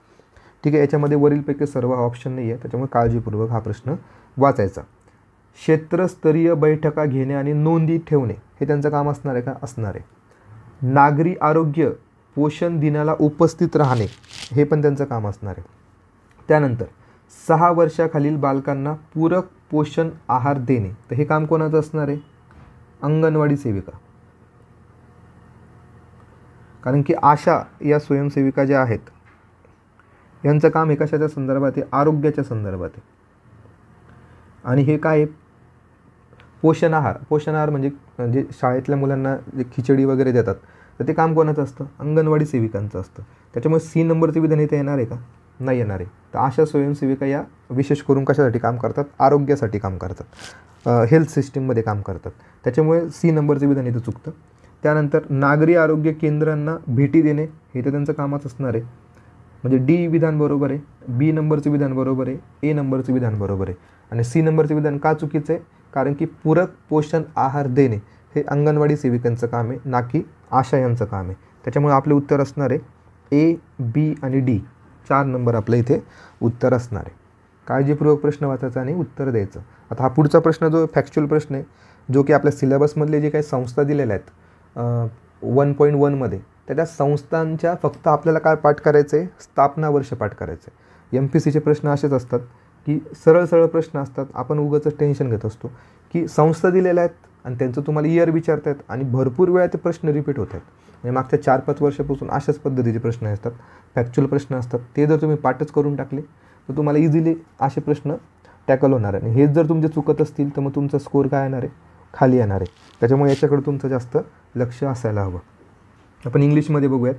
ठीक आहे, याच्यामध्ये वरीलपैकी सर्व हा ऑप्शन नाही आहे, त्याच्यामुळे काळजीपूर्वक हा प्रश्न वाचायचा. क्षेत्रस्तरीय बैठका घेणे आणि नोंदी ठेवणे हे त्यांचं काम असणार आहे का? असणार आहे. नागरी आरोग्य पोषण दिनाला उपस्थित राहणे हे पण त्यांचं काम असणार आहे. त्यानंतर 6 वर्षाखालील बालकांना पूरक पोषण आहार देणे, तर हे काम कोणाचं असणार आहे? अंगणवाडी सेविका. कारण की आशा या स्वयंसेविका ज्या आहेत यांचं काम हे कशाच्या संदर्भात आहे? आरोग्याच्या संदर्भात आहे. आणि हे काय? पोषण आहार. पोषण आहार म्हणजे शाळेतल्या मुलांना जे खिचडी वगैरे देतात, तर ते काम कोणाचं असतं? अंगणवाडी सेविकांचं असतं. त्याच्यामुळे सी नंबरचं विधान इथे येणार आहे का? नाही येणार आहे. तर अशा स्वयंसेविका या विशेष करून कशासाठी काम करतात? आरोग्यासाठी काम करतात, हेल्थ सिस्टीममध्ये काम करतात. त्याच्यामुळे सी नंबरचं विधान इथं चुकतं. त्यानंतर नागरी आरोग्य केंद्रांना भेटी देणे हे तर त्यांचं कामच असणार आहे. म्हणजे डी विधान बरोबर आहे, बी नंबरचं विधान बरोबर आहे, ए नंबरचं विधान बरोबर आहे. आणि सी नंबरचं विधान का चुकीचं आहे? कारण की पूरक पोषण आहार देणे हे अंगणवाडी सेविकांचं काम आहे, ना की आशा यांचं काम आहे. त्याच्यामुळे आपले उत्तर असणार आहे ए, बी आणि डी. 4 नंबर आपलं इथे उत्तर असणार आहे. काळजीपूर्वक प्रश्न वाचायचा आणि उत्तर द्यायचं. आता हा पुढचा प्रश्न जो फॅक्च्युअल प्रश्न आहे, जो की आपल्या सिलेबसमधले जे काही संस्था दिलेल्या आहेत 1.1मध्ये, तर त्या संस्थांच्या फक्त आपल्याला काय पाठ करायचं आहे? स्थापना वर्ष पाठ करायचं आहे. MPSCचे प्रश्न असेच असतात की सरळ सरळ प्रश्न असतात. आपण उगाच टेन्शन घेत असतो की संस्था दिलेल्या आहेत आणि त्यांचं तुम्हाला इयर विचारत आहेत आणि भरपूर वेळा ते प्रश्न रिपीट होत आहेत. म्हणजे मागच्या 4-5 वर्षापासून अशाच पद्धतीचे प्रश्न असतात, फॅक्च्युअल प्रश्न असतात. ते जर तुम्ही पाठच करून टाकले तर तुम्हाला इझिली असे प्रश्न टॅकल होणार आहे. आणि हेच जर तुमचे चुकत असतील तर मग तुमचा स्कोअर काय येणार आहे? खाली येणार आहे. त्याच्यामुळे याच्याकडे तुमचं जास्त लक्ष असायला हवं. आपण इंग्लिशमध्ये बघूयात.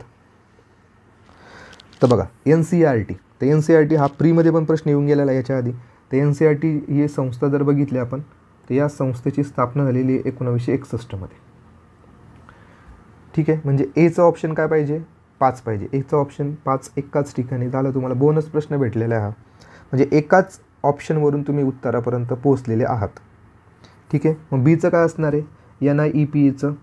तर बघा NCERT. तर NCERT हा प्रीमध्ये पण प्रश्न येऊन गेलेला आहे याच्या आधी. तर NCERT ही संस्था जर बघितली आपण, तर या संस्थेची स्थापना झालेली आहे 1961मध्ये. ठीक आहे, म्हणजे एचं ऑप्शन काय पाहिजे? 5 पाहिजे. एचं ऑप्शन 5 एकाच ठिकाणी झालं. तुम्हाला बोनस प्रश्न भेटलेला आहे हा. म्हणजे एकाच ऑप्शनवरून तुम्ही उत्तरापर्यंत पोहोचलेले आहात. ठीक आहे, मग बीचं काय असणार आहे? NIEPAचं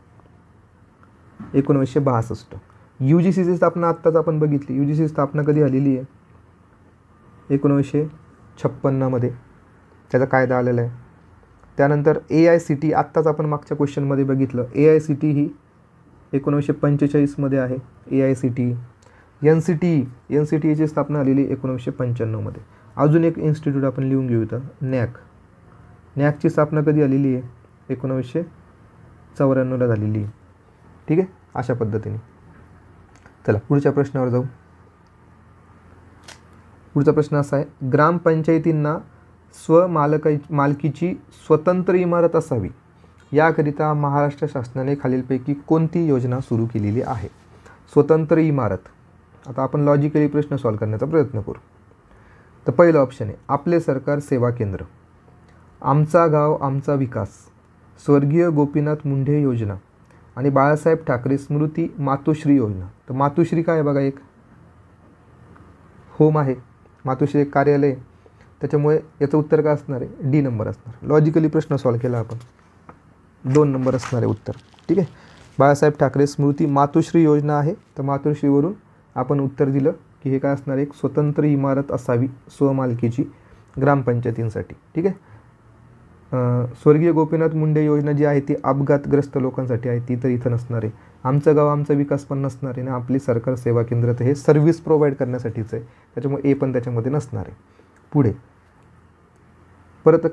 1962. UGCची स्थापना आत्ताच आपण बघितली. UGCची स्थापना कधी झालेली आहे? 1956मध्ये त्याचा कायदा आलेला आहे. त्यानंतर AICTE आत्ताच आपण मागच्या क्वेश्चनमध्ये बघितलं. AICTE ही 1945मध्ये आहे. AICTE. NCTEची स्थापना झालेली 1995मध्ये. अजून एक इन्स्टिट्यूट आपण लिहून घेऊ इथं, NACची स्थापना कधी झालेली आहे? 1994ला झालेली आहे. ठीक आहे, अशा पद्धतीने. चला पुढच्या प्रश्नावर जाऊ. पुढचा प्रश्न असा आहे, ग्रामपंचायतींना मालकीची स्वतंत्र इमारत असावी याकरिता महाराष्ट्र शासनाने खालीलपैकी कोणती योजना सुरू केलेली आहे? स्वतंत्र इमारत. आता आपण लॉजिकली प्रश्न सॉल्व्ह करण्याचा प्रयत्न करू. तर पहिलं ऑप्शन आहे आपले सरकार सेवा केंद्र, आमचा गाव आमचा विकास, स्वर्गीय गोपीनाथ मुंढे योजना आणि बाळासाहेब ठाकरे स्मृती मातोश्री योजना. तर मातोश्री काय आहे बघा, एक होम आहे, मातोश्री एक कार्यालय. त्याच्यामुळे याचं उत्तर काय असणार आहे? डी नंबर असणार. लॉजिकली प्रश्न सॉल्व्ह केला आपण, 2 नंबर असणार आहे उत्तर. ठीक आहे, बाळासाहेब ठाकरे स्मृती मातोश्री योजना आहे. तर मातोश्रीवरून आपण उत्तर दिलं की हे काय असणार आहे? एक स्वतंत्र इमारत असावी स्वमालकीची ग्रामपंचायतींसाठी. ठीक आहे, स्वर्गीय गोपीनाथ मुंडे योजना जी आहे ती अपघातग्रस्त लोकांसाठी आहे, ती तर इथं नसणार आहे. आमचं गाव आमचा विकास पण नसणार आहे ना. आपली सरकार सेवा केंद्र तर हे सर्व्हिस प्रोव्हाइड करण्यासाठीच आहे, त्याच्यामुळे ए पण त्याच्यामध्ये नसणार आहे. पुढे परत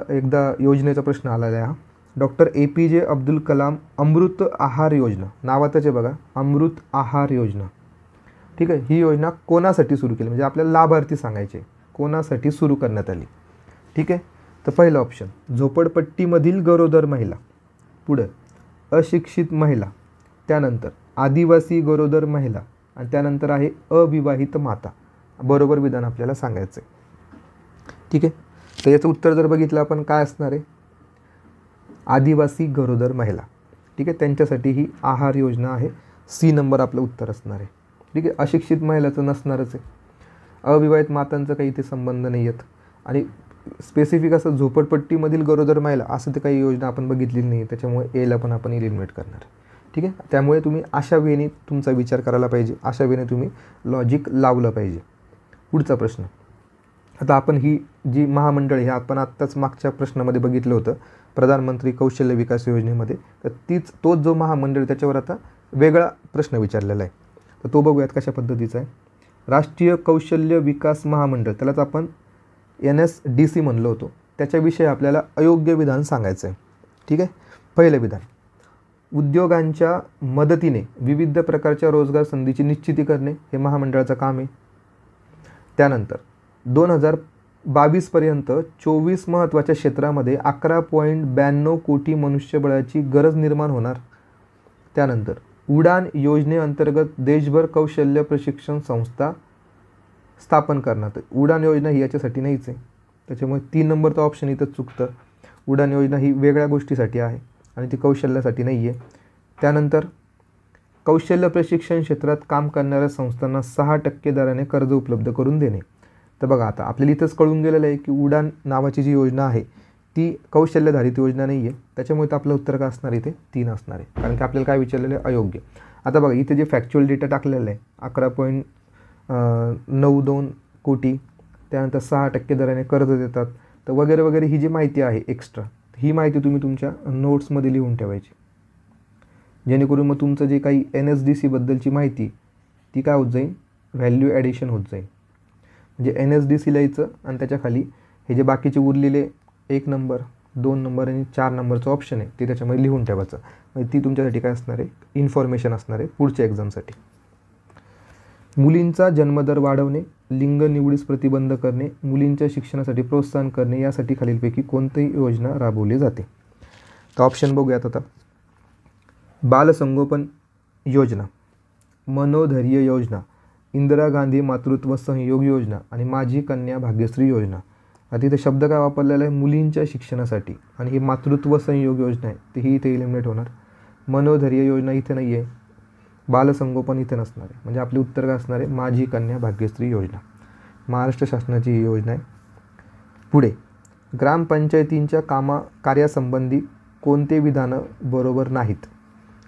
एकदा योजनेचा प्रश्न आलेला आहे हा. डॉक्टर APJ अब्दुल कलाम अमृत आहार योजना, नावातच आहे बघा, अमृत आहार योजना. ठीक आहे, ही योजना कोणासाठी सुरू केली? म्हणजे आपल्याला लाभार्थी सांगायचे, कोणासाठी सुरू करण्यात आली. ठीक आहे, तर पहिलं ऑप्शन झोपडपट्टीमधील गरोदर महिला, पुढं अशिक्षित महिला, त्यानंतर आदिवासी गरोदर महिला आणि त्यानंतर आहे अविवाहित माता. बरोबर विधान आपल्याला सांगायचं आहे. ठीक आहे, तर याचं उत्तर जर बघितलं आपण काय असणार आहे? आदिवासी गरोदर महिला. ठीक आहे, त्यांच्यासाठी ही आहार योजना आहे. सी नंबर आपलं उत्तर असणार आहे. ठीक आहे, अशिक्षित महिलाचं नसणारच आहे. अविवाहित मातांचा काही इथे संबंध नाही आहेत. आणि स्पेसिफिक असं झोपडपट्टीमधील गरोदर महिला असं ते काही योजना आपण बघितलेली नाही, त्याच्यामुळे एला पण आपण एलिमिनेट करणार आहे. ठीक आहे, त्यामुळे तुम्ही अशा वेने तुमचा विचार करायला पाहिजे, अशा वेने तुम्ही लॉजिक लावलं पाहिजे. पुढचा प्रश्न, आता आपण ही जी महामंडळ हे आपण आत्ताच मागच्या प्रश्नामध्ये बघितलं होतं प्रधानमंत्री कौशल्य विकास योजनेमध्ये, तर तोच जो महामंडळ त्याच्यावर आता वेगळा प्रश्न विचारलेला आहे. तर तो बघूयात कशा पद्धतीचा आहे. राष्ट्रीय कौशल्य विकास महामंडळ, त्यालाच आपण NSDC म्हणलो होतो, त्याच्याविषयी आपल्याला अयोग्य विधान सांगायचं आहे. ठीक आहे. पहिलं विधान, उद्योगांच्या मदतीने विविध प्रकारच्या रोजगार संधीची निश्चिती करणे हे महामंडळाचं काम आहे. त्यानंतर 2022 पर्यंत 24 महत्त्वाच्या क्षेत्रामध्ये 11.92 कोटी मनुष्यबळाची गरज निर्माण होणार. त्यानंतर उडान योजनेअंतर्गत देशभर कौशल्य प्रशिक्षण संस्था स्थापन करणार. उडान योजना ही याच्यासाठी नाहीच आहे, त्याच्यामुळे 3 नंबरचं ऑप्शन इथं चुकतं. उडान योजना ही वेगळ्या गोष्टीसाठी आहे आणि ती कौशल्यासाठी नाही आहे. त्यानंतर कौशल्य प्रशिक्षण क्षेत्रात काम करणाऱ्या संस्थांना 6% दराने कर्ज उपलब्ध करून देणे. तर बघा, आता आपल्याला इथंच कळून गेलेलं आहे की उडान नावाची जी योजना आहे ती कौशल्याधारित योजना नाही आहे, त्याच्यामुळे तर आपलं उत्तर काय असणार इथे 3 असणार आहे, कारण की आपल्याला काय विचारलेलं आहे अयोग्य. आता बघा इथे जे फॅक्च्युअल डेटा टाकलेला आहे 11.92 कोटी, त्यानंतर 6% दराने कर्ज देतात, तर वगैरे वगैरे ही जी माहिती आहे एक्स्ट्रा, ही माहिती तुम्ही तुमच्या नोट्समध्ये लिहून ठेवायची, जेणेकरून मग तुमचं जे काही NSDC बद्दलची माहिती ती काय होत जाईल, व्हॅल्यू ॲडिशन होत जाईल. म्हणजे NSDC लिहायचं आणि त्याच्याखाली हे जे बाकीचे उरलेले 1 नंबर 2 नंबर आणि 4 नंबरचं ऑप्शन आहे ते त्याच्यामध्ये लिहून ठेवायचं. म्हणजे ती तुमच्यासाठी काय असणार आहे, इन्फॉर्मेशन असणार आहे पुढच्या एक्झामसाठी. मुलींचा जन्मदर वाढवणे, लिंग निवडीस प्रतिबंध करणे, मुलींच्या शिक्षणासाठी प्रोत्साहन करणे यासाठी खालीलपैकी कोणतीही योजना राबवली जाते. तर ऑप्शन बघूयात आता. बालसंगोपन योजना, मनोधैर्य योजना, इंदिरा गांधी मातृत्व सहयोग योजना आणि माझी कन्या भाग्यश्री योजना. आता इथे शब्द काय वापरलेला आहे, मुलींच्या शिक्षणासाठी, आणि ही मातृत्व सहयोग योजना आहे ती ही इथे इलिमिनेट होणार. मनोधैर्य योजना इथे नाही आहे, बालसंगोपन इथे नसणार आहे, म्हणजे आपले उत्तर काय असणार आहे, माझी कन्या भाग्यश्री योजना. महाराष्ट्र शासनाची ही योजना आहे. पुढे, ग्रामपंचायतींच्या कार्यासंबंधी कोणते विधानं बरोबर नाहीत.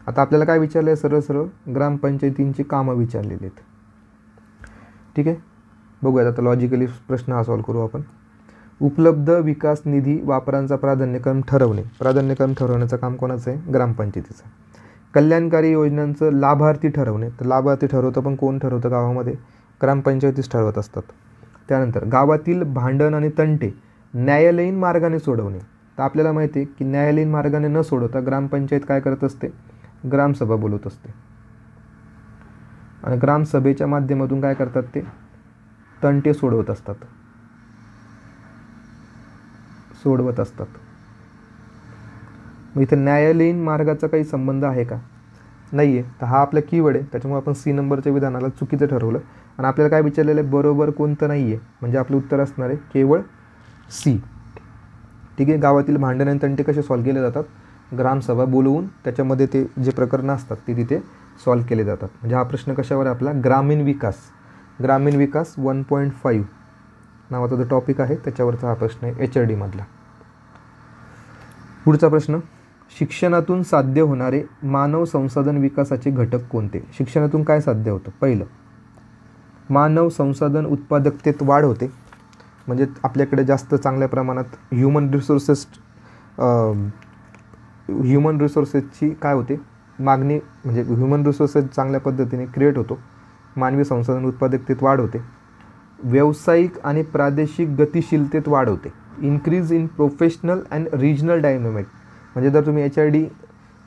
आता आपल्याला काय विचारलं आहे, सरळ सरळ ग्रामपंचायतींची कामं विचारलेली आहेत. ठीक आहे, बघूयात आता लॉजिकली प्रश्न हा सॉल्व करू आपण. उपलब्ध विकास निधी वापरांचा प्राधान्यक्रम ठरवणे, प्राधान्यक्रम ठरवण्याचं काम कोणाचं आहे, ग्रामपंचायतीचं. कल्याणकारी योजनांचं लाभार्थी ठरवणे, तर लाभार्थी ठरवतं पण कोण ठरवतं गावामध्ये, ग्रामपंचायतीच ठरवत असतात. त्यानंतर गावातील भांडण आणि तंटे न्यायालयीन मार्गाने सोडवणे, तर आपल्याला माहिती आहे की न्यायालयीन मार्गाने न सोडवता ग्रामपंचायत काय करत असते, ग्रामसभा बोलवत असते, आणि ग्रामसभेच्या माध्यमातून काय करतात ते तंटे सोडवत असतात. मग इथे न्यायालयीन मार्गाचा काही संबंध आहे का, नाही आहे, तर हा आपला कीवर्ड आहे, त्याच्यामुळे आपण C नंबरच्या विधानाला चुकीचं ठरवलं. आणि आपल्याला काय विचारलेलं आहे, बरोबर कोणतं नाही आहे, म्हणजे आपलं उत्तर असणार आहे केवळ C. ठीक आहे. गावातील भांडण आणि तंटे कसे सॉल्व केले जातात, ग्रामसभा बोलवून त्याच्यामध्ये ते जे प्रकरणं असतात ते तिथे सॉल्व केले जातात. म्हणजे हा प्रश्न कशावर आहे आपला, ग्रामीण विकास 1.5 नावाचा जो टॉपिक आहे त्याच्यावरचा हा प्रश्न आहे HRD मधला. पुढचा प्रश्न, शिक्षणातून साध्य होणारे मानव संसाधन विकासाचे घटक कोणते. शिक्षणातून काय साध्य होतं, पहिलं मानव संसाधन उत्पादकतेत वाढ होते, म्हणजे आपल्याकडे जास्त चांगल्या प्रमाणात ह्युमन रिसोर्सेसची काय होते मागणी, म्हणजे ह्युमन रिसोर्सेस चांगल्या पद्धतीने क्रिएट होतो, मानवी संसाधन उत्पादकतेत वाढ होते. व्यावसायिक आणि प्रादेशिक गतिशीलतेत वाढ होते. Increase in professional and regional dynamic, म्हणजे जर तुम्ही HRD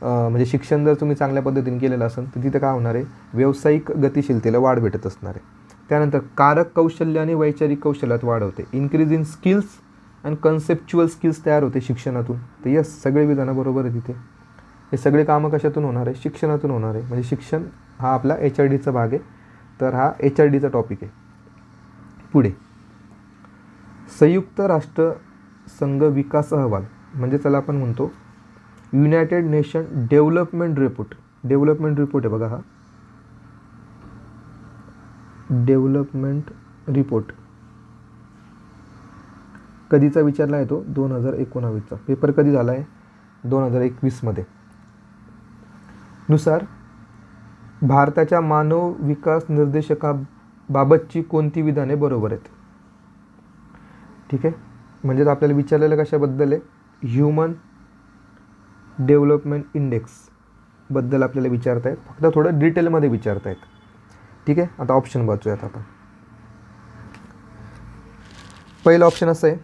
म्हणजे शिक्षण जर तुम्ही चांगल्या पद्धतीने केलेलं असेल तर तिथे काय होणार आहे, व्यावसायिक गतिशीलतेला वाढ भेटत असणार आहे. त्यानंतर कारक कौशल्य आणि वैचारिक कौशल्यात वाढ होते. Increase in skills and conceptual skills तयार होते शिक्षणातून. तर यस, सगळे विधानं बरोबर आहे तिथे. हे सगळे कामं कशातून होणार आहे, शिक्षणातून होणार आहे. म्हणजे शिक्षण हा आपला HRDचा भाग आहे, तर हा HRDचा टॉपिक आहे. पुढे, संयुक्त राष्ट्र संघ विकास अहवाल, म्हणजे त्याला आपण म्हणतो युनायटेड नेशन डेव्हलपमेंट रिपोर्ट आहे बघा, हा डेव्हलपमेंट रिपोर्ट कधीचा विचारला आहे तो, 2019चा. पेपर कधी झाला आहे, 2021 मध्ये. नुसार भारताच्या मानव विकास बाबतची कोणती विधाने बरोबर आहेत? ठीक आहे, म्हणजेच आपल्याला विचारलेलं कशाबद्दल आहे? ह्युमन डेव्हलपमेंट इंडेक्स बद्दल आपल्याला विचारतायत, फक्त थोडं डिटेलमध्ये विचारतायत. ठीक आहे, आता ऑप्शन वाचूयात आपण. पहिलं ऑप्शन असं आहे,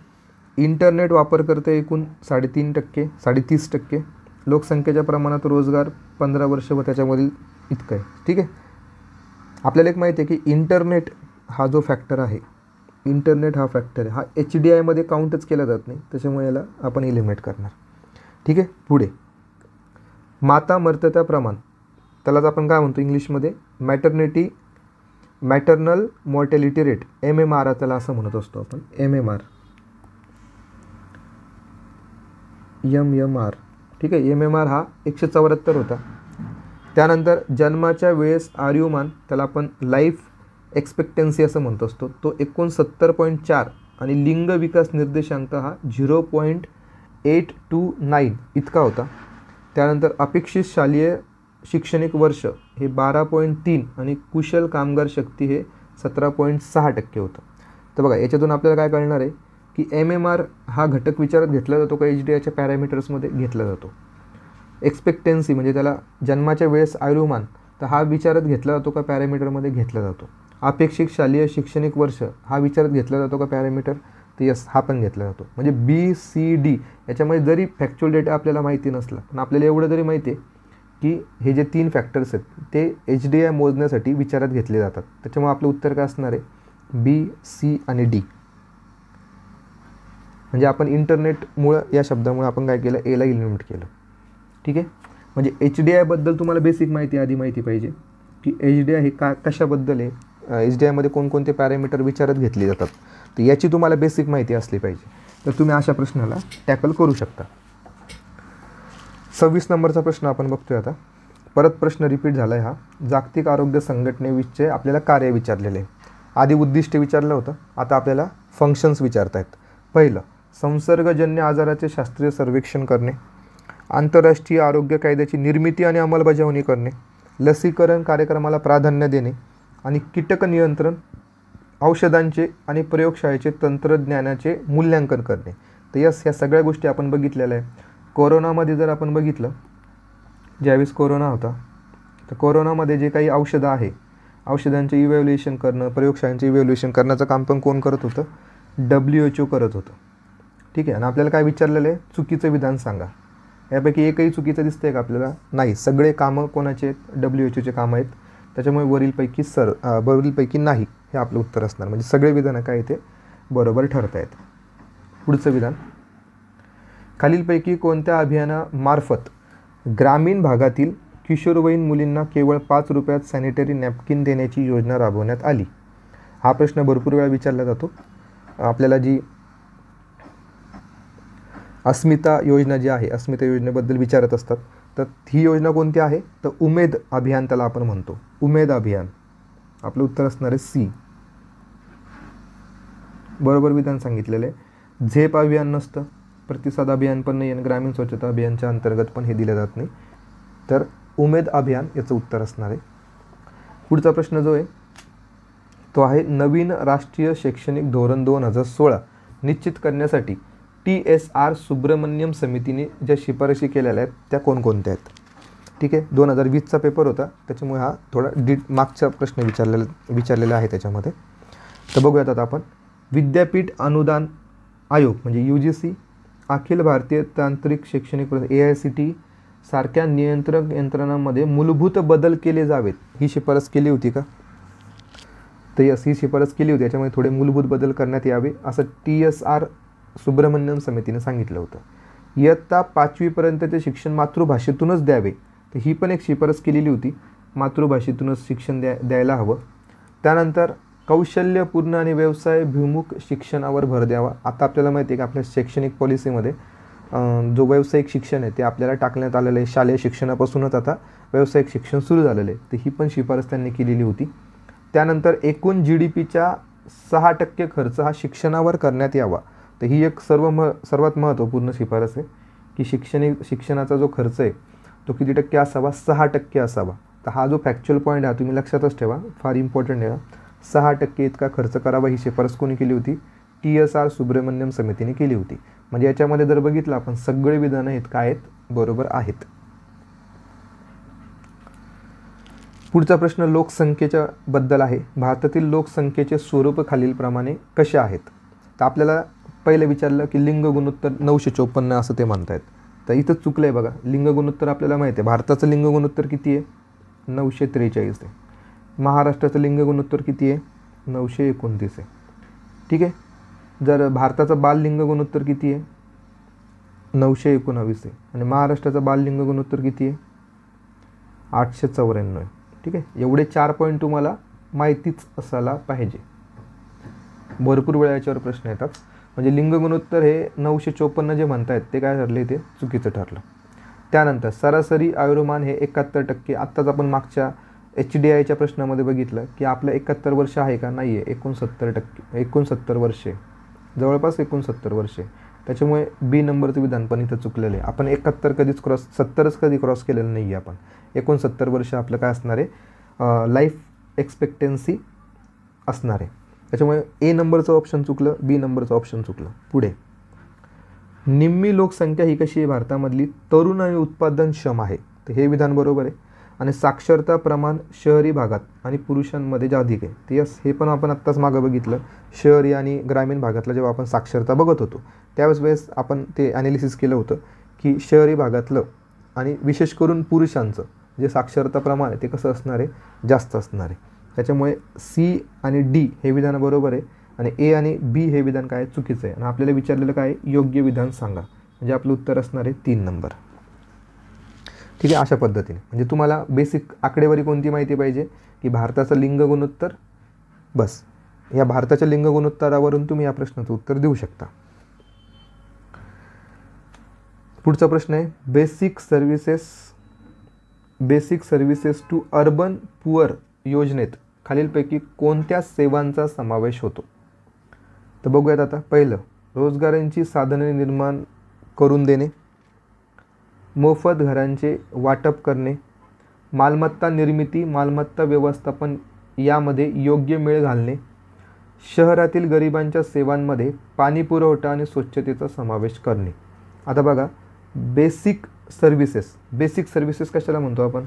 इंटरनेट वापरकर्ते एकूण 3.5%, लोकसंख्येच्या प्रमाणात रोजगार 15 वर्ष व त्याच्यामधील इतकं आहे. ठीक आहे, आपल्याला एक माहिती आहे की इंटरनेट हा जो फॅक्टर आहे, इंटरनेट हा फॅक्टर आहे, हा HDIमध्ये काउंटच केला जात नाही, त्याच्यामुळे याला आपण एलिमिनेट करणार. ठीक आहे, पुढे माता मर्तता प्रमाण, त्यालाच आपण काय म्हणतो इंग्लिशमध्ये? मॅटर्नल मॉर्टॅलिटी रेट, MMR त्याला असं म्हणत असतो आपण, MMR. ठीक आहे, MMR हा 174 होता. त्यानंतर जन्माच्या वेळेस आयुमान, त्याला आपण लाईफ एक्सपेक्टन्सी असं म्हणत असतो, तो 69.4 आणि लिंग विकास निर्देशांक हा 0.829 इतका होता. त्यानंतर अपेक्षित शालेय शैक्षणिक वर्ष हे 12.3 आणि कुशल कामगार शक्ती हे 17.6% होतं. तर बघा, याच्यातून आपल्याला काय कळणार आहे की MMR हा घटक विचारात घेतला जातो का HDIच्या पॅरामीटर्समध्ये घेतला जातो. एक्सपेक्टन्सी म्हणजे त्याला जन्माच्या वेळेस आयुमान, तर हा विचारात घेतला जातो का पॅरामीटरमध्ये घेतला जातो. अपेक्षित शालेय शैक्षणिक वर्ष हा विचारात घेतला जातो का पॅरामीटर, तर यस, हा पण घेतला जातो. म्हणजे BCD याच्यामध्ये जरी फॅक्च्युअल डेटा आपल्याला माहिती नसला, पण आपल्याला एवढं तरी माहिती आहे की हे जे 3 फॅक्टर्स आहेत ते HDI मोजण्यासाठी विचारात घेतले जातात. त्याच्यामुळे आपलं उत्तर काय असणार आहे? B, C आणि D. म्हणजे आपण इंटरनेटमुळं या शब्दामुळे आपण काय केलं? एला एलिमिनेट केलं. ठीक आहे, म्हणजे HDIबद्दल तुम्हाला बेसिक माहिती आधी माहिती पाहिजे की HDI हे कशाबद्दल आहे, HDIमध्ये कोणकोणते पॅरामीटर विचारात घेतले जातात, तर याची तुम्हाला बेसिक माहिती असली पाहिजे. तर तुम्ही अशा प्रश्नाला टॅकल करू शकता. 26 नंबरचा प्रश्न आपण बघतोय आता. परत प्रश्न रिपीट झाला आहे हा. जागतिक आरोग्य संघटनेविषयी आपल्याला कार्य विचारलेले आहे. आधी उद्दिष्ट विचारलं होतं, आता आपल्याला फंक्शन्स विचारतायत. पहिलं, संसर्गजन्य आजाराचे शास्त्रीय सर्वेक्षण करणे, आंतरराष्ट्रीय आरोग्य कायद्याची निर्मिती आणि अंमलबजावणी करणे, लसीकरण कार्यक्रमाला प्राधान्य देणे आणि कीटक नियंत्रण, औषधांचे आणि प्रयोगशाळेचे तंत्रज्ञानाचे मूल्यांकन करणे. तर यस, ह्या सगळ्या गोष्टी आपण बघितलेल्या आहे. कोरोनामध्ये जर आपण बघितलं, ज्यावेळेस कोरोना होता, तर कोरोनामध्ये जे काही औषधं आहे, औषधांचे इव्हॅल्युएशन करणं, प्रयोगशाळांचे इव्हॅल्युएशन करण्याचं काम पण कोण करत होतं? WHO करत होतं. ठीक आहे, आणि आपल्याला काय विचारलेलं आहे? चुकीचं विधान सांगा. यापैकी एकही चुकीचं दिसतंय का आपल्याला? नाही, सगळे कामं कोणाचे आहेत? WHOचे कामं आहेत. त्याच्यामुळे वरीलपैकी नाही हे आपलं उत्तर असणार. म्हणजे सगळे विधानं काय ते बरोबर ठरत आहेत. पुढचं विधान, खालीलपैकी कोणत्या अभियानामार्फत ग्रामीण भागातील किशोरवयीन मुलींना केवळ 5 रुपयात सॅनिटरी नॅपकिन देण्याची योजना राबवण्यात आली? हा प्रश्न भरपूर वेळा विचारला जातो. आपल्याला जी अस्मिता योजना जी आहे, अस्मिता योजनेबद्दल विचारत असतात. तर ही योजना कोणती आहे? तर उमेद अभियान त्याला आपण म्हणतो. उमेद अभियान. आपलं उत्तर असणार आहे C. बरोबर विधान सांगितलेलं आहे. झेप अभियान नसतं, प्रतिसाद अभियान पण नाही, आणि ग्रामीण स्वच्छता अभियानच्या अंतर्गत पण हे दिलं जात नाही. तर उमेद अभियान याचं उत्तर असणार आहे. पुढचा प्रश्न जो आहे तो आहे, नवीन राष्ट्रीय शैक्षणिक धोरण 2016 निश्चित करण्यासाठी TSR सुब्रमण्यम समितीने ज्या शिफारशी केलेल्या आहेत त्या कोणकोणत्या आहेत? ठीक आहे, 2020चा पेपर होता, त्याच्यामुळे हा थोडा मागचा प्रश्न विचारलेला आहे त्याच्यामध्ये. तर बघूयात आता आपण. विद्यापीठ अनुदान आयोग म्हणजे UGC, अखिल भारतीय तांत्रिक शैक्षणिक AICTE सारख्या नियंत्रण यंत्रणांमध्ये मूलभूत बदल केले जावेत, ही शिफारस केली होती का? तर यस, ही शिफारस केली होती. याच्यामुळे थोडे मूलभूत बदल करण्यात यावे असं TSR सुब्रमण्यम समितीने सांगितलं होतं. इयत्ता 5वी पर्यंतचे शिक्षण मातृभाषेतूनच द्यावे, तर ही पण एक शिफारस केलेली होती, मातृभाषेतूनच शिक्षण द्यायला हवं. त्यानंतर कौशल्यपूर्ण आणि व्यवसायभिमुख शिक्षणावर भर द्यावा. आता आपल्याला माहिती आहे की आपल्या शैक्षणिक पॉलिसीमध्ये जो व्यावसायिक शिक्षण आहे ते आपल्याला टाकण्यात आलेलं आहे. शालेय शिक्षणापासूनच आता व्यावसायिक शिक्षण सुरू झालेलं आहे, तर ही पण शिफारस त्यांनी केलेली होती. त्यानंतर एकूण GDPच्या 6% खर्च हा शिक्षणावर करण्यात यावा, तर ही एक सर्वात महत्त्वपूर्ण शिफारस आहे की शिक्षणाचा जो खर्च आहे तो किती टक्के असावा? 6% असावा. तर हा जो फॅक्च्युअल पॉईंट आहे तुम्ही लक्षातच ठेवा, फार इम्पॉर्टंट आहे. 6% इतका खर्च करावा ही शिफारस कोणी केली होती? TSR सुब्रमण्यम समितीने केली होती. म्हणजे याच्यामध्ये जर बघितलं आपण सगळे विधानं आहेत काय आहेत? बरोबर आहेत. पुढचा प्रश्न लोकसंख्येच्या बद्दल आहे. भारतातील लोकसंख्येचे स्वरूप खालीलप्रमाणे कसे आहेत? तर आपल्याला पहिले विचारलं की लिंग गुणोत्तर 954 असं ते म्हणतायत. तर इथं चुकलं आहे बघा. लिंग गुणोत्तर आपल्याला माहिती आहे. भारताचं लिंग गुणोत्तर किती आहे? 943 आहे. महाराष्ट्राचं लिंग गुणोत्तर किती आहे? 929 आहे. ठीक आहे. जर भारताचं बाल लिंग गुणोत्तर किती आहे? 919 आहे. आणि महाराष्ट्राचं बाल लिंग गुणोत्तर किती आहे? 894 आहे. ठीक आहे. एवढे 4 पॉईंट तुम्हाला माहितीच असायला पाहिजे. भरपूर वेळा याच्यावर प्रश्न येतात. म्हणजे लिंग गुणोत्तर हे 954 जे म्हणतायत ते काय ठरले? ते चुकीचं ठरलं. त्यानंतर सरासरी आयुर्मान हे 71%. आत्ताच आपण मागच्या HDIच्या प्रश्नामध्ये बघितलं की आपलं 71 वर्ष आहे का? नाही आहे, 69%, 69 वर्षे, जवळपास 69 वर्षे. त्याच्यामुळे B नंबरचं विधान पण इथं चुकलेलं आहे. आपण 71 कधीच क्रॉस, 70च कधी क्रॉस केलेलं नाही आहे आपण. 69 वर्ष आपलं काय असणार आहे? लाईफ एक्सपेक्टन्सी असणार आहे. त्याच्यामुळे A नंबरचं ऑप्शन चुकलं, B नंबरचं ऑप्शन चुकलं. पुढे निम्मी लोकसंख्या ही कशी आहे भारतामधली? तरुण आणि उत्पादनक्षम आहे. तर हे विधान बरोबर आहे. आणि साक्षरता प्रमाण शहरी भागात आणि पुरुषांमध्ये अधिक आहे. तर यस, हे पण आपण आत्ताच मागं बघितलं. शहरी आणि ग्रामीण भागातलं जेव्हा आपण साक्षरता बघत होतो त्यावेळेस आपण ते ॲनालिसिस केलं होतं की शहरी भागातलं आणि विशेष करून पुरुषांचं जे साक्षरता प्रमाण आहे ते कसं असणार आहे? जास्त असणार आहे. त्याच्यामुळे C आणि D हे विधान बरोबर आहे आणि A आणि B हे विधान काय चुकीचं आहे. आणि आपल्याला विचारलेलं काय? योग्य विधान सांगा. म्हणजे आपलं उत्तर असणार आहे 3 नंबर. ठीक आहे. अशा पद्धतीने म्हणजे तुम्हाला बेसिक आकडेवारी कोणती माहिती पाहिजे की भारताचं लिंग गुणोत्तर. बस या भारताच्या लिंग गुणोत्तरावरून तुम्ही या प्रश्नाचं उत्तर देऊ शकता. पुढचा प्रश्न आहे basic services to urban poor योजनेत खालीलपैकी कोणत्या सेवांचा समावेश होतो? तर बघूयात आता. पहिलं, रोजगारांची साधने निर्माण करून देणे, मोफत घरांचे वाटप करणे, मालमत्ता निर्मिती, मालमत्ता व्यवस्थापन यामध्ये योग्य मेळ घालणे, शहरातील गरिबांच्या सेवांमध्ये पाणी पुरवठा आणि स्वच्छतेचा समावेश करणे. आता बघा, बेसिक सर्व्हिसेस कशाला म्हणतो आपण?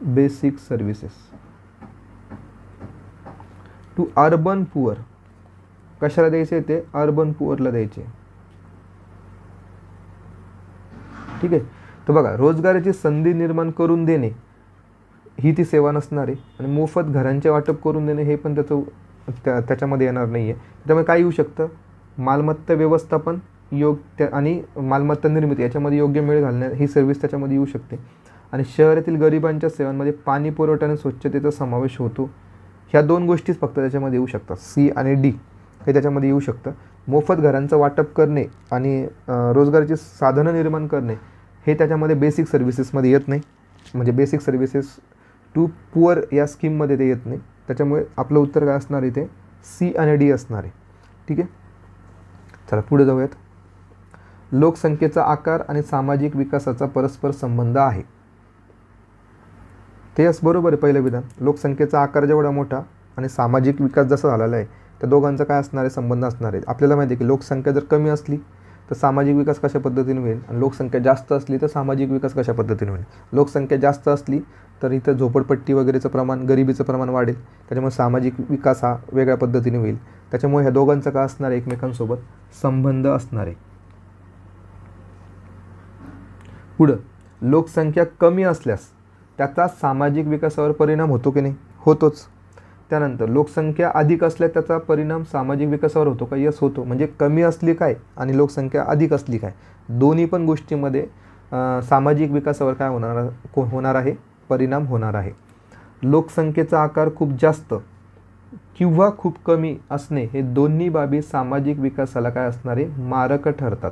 Basic services to urban poor. कशाला द्यायचे? ते अर्बन पुअरला द्यायचे. ठीक आहे. तर बघा, रोजगाराची संधी निर्माण करून देणे ही ती सेवा नसणार आहे. आणि मोफत घरांचे वाटप करून देणे हे पण त्याच्यामध्ये येणार नाही आहे. त्यामुळे काय येऊ शकतं? मालमत्ता व्यवस्थापन आणि मालमत्ता निर्मिती याच्यामध्ये योग्य मेळ घालणे ही सर्व्हिस त्याच्यामध्ये येऊ शकते. आणि शहरातील गरिबांच्या सेवांमध्ये पाणी पुरवठा आणि स्वच्छतेचा समावेश होतो. ह्या 2 गोष्टीच फक्त त्याच्यामध्ये येऊ शकतात. C आणि D हे त्याच्यामध्ये येऊ शकतं. मोफत घरांचं वाटप करणे आणि रोजगाराची साधनं निर्माण करणे हे त्याच्यामध्ये बेसिक सर्व्हिसेसमध्ये येत नाही. म्हणजे बेसिक सर्व्हिसेस टू पुअर या स्कीममध्ये ते येत नाही. त्याच्यामुळे आपलं उत्तर काय असणार आहे? ते C आणि D असणार आहे. ठीक आहे. चला पुढे जाऊयात. लोकसंख्येचा आकार आणि सामाजिक विकासाचा परस्पर संबंध आहे. ते यस, बरोबर आहे पहिलं विधान. लोकसंख्येचा आकार जेवढा मोठा आणि सामाजिक विकास जसा झालेला आहे त्या दोघांचा काय असणार आहे? संबंध असणार आहे. आपल्याला माहिती आहे की लोकसंख्या जर कमी असली तर सामाजिक विकास कशा पद्धतीने होईल आणि लोकसंख्या जास्त असली तर सामाजिक विकास कशा पद्धतीने होईल. लोकसंख्या जास्त असली तर इथं झोपडपट्टी वगैरेचं प्रमाण, गरिबीचं प्रमाण वाढेल. त्याच्यामुळे सामाजिक विकास हा वेगळ्या पद्धतीने होईल. त्याच्यामुळे ह्या दोघांचा काय असणार आहे? एकमेकांसोबत संबंध असणार आहे. पुढं, लोकसंख्या कमी असल्यास त्याचा सामाजिक विकासावर परिणाम होतो की नाही? होतोच. त्यानंतर लोकसंख्या अधिक असल्यास त्याचा परिणाम सामाजिक विकासावर होतो का? यस, होतो. म्हणजे कमी असली काय आणि लोकसंख्या अधिक असली काय, दोन्ही पण गोष्टीमध्ये सामाजिक विकासावर काय होणार आहे? परिणाम होणार आहे. लोकसंख्येचा आकार खूप जास्त किंवा खूप कमी असणे हे दोन्ही बाबी सामाजिक विकासाला काय असणार आहे? मारक ठरतात.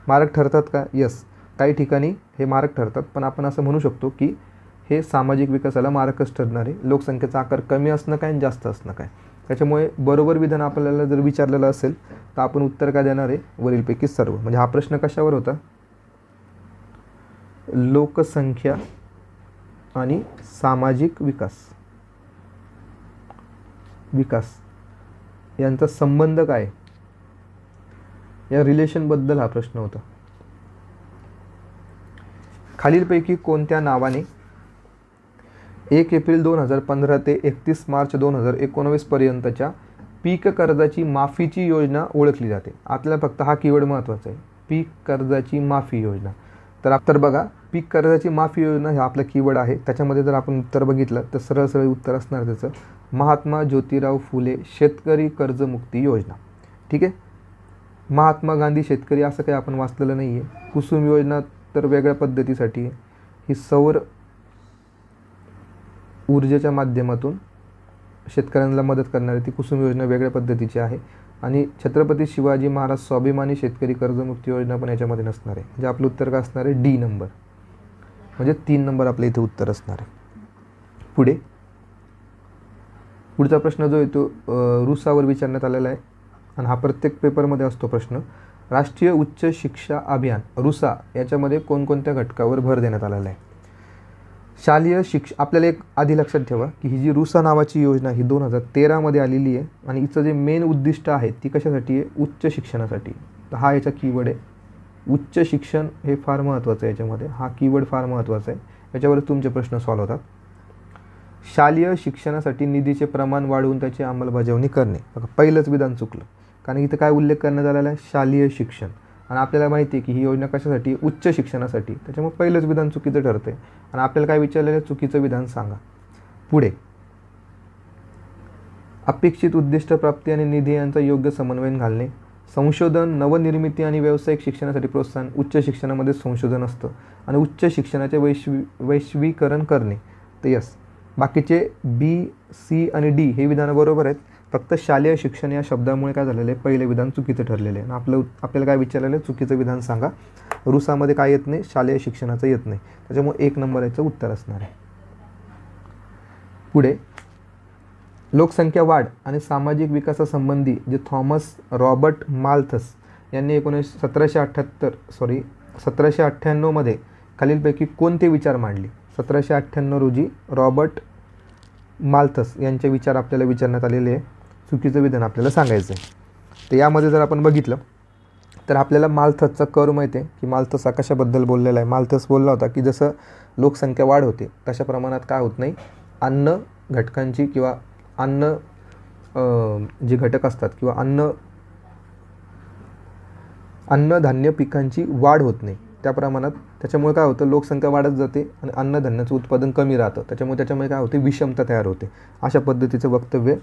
मारक ठरतात का? यस, काही ठिकाणी हे मारक ठरतात. पण आपण असं म्हणू शकतो की हे सामाजिक विकासाला मारकच ठरणार आहे. लोकसंख्येचा आकार कमी असणं काय आणि जास्त असणं काय. त्याच्यामुळे बरोबर विधान आपल्याला जर विचारलेलं असेल तर आपण उत्तर काय देणार आहे? वरीलपैकी सर्व. म्हणजे हा प्रश्न कशावर होता? लोकसंख्या आणि सामाजिक विकास. विकास यांचा संबंध काय? या रिलेशनबद्दल हा प्रश्न होता. खालीलपैकी कोणत्या नावाने 1 एप्रिल 2015 ते 31 मार्च 2019 पर्यंतच्या पीक कर्जाची माफीची योजना ओळखली जाते? आपल्याला फक्त हा कीवर्ड महत्त्वाचा आहे, पीक कर्जाची माफी योजना. तर बघा, पीक कर्जाची माफी योजना हा आपला कीवर्ड आहे. त्याच्यामध्ये जर आपण उत्तर बघितलं तर सरळ सरळ उत्तर असणार त्याचं महात्मा ज्योतिराव फुले शेतकरी कर्जमुक्ती योजना. ठीक आहे. महात्मा गांधी शेतकरी असं काही आपण वाचलेलं नाही आहे. कुसुम योजना तर वेगळ्या पद्धतीसाठी आहे. ही सौर ऊर्जेच्या माध्यमातून शेतकऱ्यांना मदत करणारी ती कुसुम योजना वेगळ्या पद्धतीची आहे. आणि छत्रपती शिवाजी महाराज स्वाभिमानी शेतकरी कर्जमुक्ती योजना पण याच्यामध्ये नसणार आहे. म्हणजे आपलं उत्तर काय असणार आहे? डी नंबर, म्हणजे 3 नंबर आपल्या इथे उत्तर असणार आहे. पुढचा प्रश्न जो आहे तो रुसावर विचारण्यात आलेला आहे आणि हा प्रत्येक पेपरमध्ये असतो प्रश्न. राष्ट्रीय उच्च शिक्षा अभियान रुसा याच्यामध्ये कोणकोणत्या घटकावर भर देण्यात आलेला आहे? शालेय आपल्याला एक आधी लक्षात ठेवा की ही जी रुसा नावाची योजना ही 2013 मध्ये आलेली आहे आणि हिचं जे मेन उद्दिष्ट आहे ती कशासाठी आहे? उच्च शिक्षणासाठी. तर हा याचा कीवर्ड आहे. उच्च शिक्षण हे फार महत्त्वाचं आहे याच्यामध्ये. हा कीवर्ड फार महत्त्वाचा आहे. याच्यावर तुमचे प्रश्न सॉल्व्ह होतात. शालेय शिक्षणासाठी निधीचे प्रमाण वाढवून त्याची अंमलबजावणी करणे. बघा, पहिलंच विधान चुकलं, कारण इथं काय उल्लेख करण्यात आलेला आहे? शालेय शिक्षण. आणि आपल्याला माहिती आहे की ही योजना कशासाठी? उच्च शिक्षणासाठी. त्याच्यामुळे पहिलंच विधान चुकीचं ठरतंय. आणि आपल्याला काय विचारलेलं आहे? चुकीचं विधान सांगा. पुढे, अपेक्षित उद्दिष्ट प्राप्ती आणि निधी यांचा योग्य समन्वय घालणे. संशोधन, नवनिर्मिती आणि व्यावसायिक शिक्षणासाठी प्रोत्साहन. उच्च शिक्षणामध्ये संशोधन असतं आणि उच्च शिक्षणाचे वैश्वीकरण करणे. तर यस, बाकीचे बी, सी आणि डी हे विधानं बरोबर आहेत. फक्त शालेय शिक्षण या शब्दामुळे काय झालेलं आहे? पहिलं विधान चुकीचं ठरलेलं आहे. आणि आपल्याला काय विचारलेलं आहे? चुकीचं विधान सांगा. रुसामध्ये काय येत नाही? शालेय शिक्षणाचं येत नाही. त्याच्यामुळे 1 नंबर याचं उत्तर असणार आहे. पुढे, लोकसंख्या वाढ आणि सामाजिक विकासासंबंधी जे थॉमस रॉबर्ट माल्थस यांनी 1798 मध्ये खालीलपैकी कोणते विचार मांडले? 1798 रोजी रॉबर्ट माल्थस यांचे विचार आपल्याला विचारण्यात आलेले आहे. चुकीचं विधान आपल्याला सांगायचं आहे. तर यामध्ये जर आपण बघितलं तर आपल्याला माल्थसचा कर्व माहिती आहे की माल्थस कशाबद्दल बोललेला आहे. माल्थस बोलला होता की जसं लोकसंख्या वाढ होते तशा प्रमाणात काय होत नाही, अन्न घटकांची किंवा अन्न जे घटक असतात किंवा अन्नधान्य पिकांची वाढ होत नाही त्या प्रमाणात. त्याच्यामुळे काय होतं? लोकसंख्या वाढत जाते आणि अन्नधान्याचं उत्पादन कमी राहतं. त्याच्यामुळे काय होते? विषमता तयार होते. अशा पद्धतीचं वक्तव्य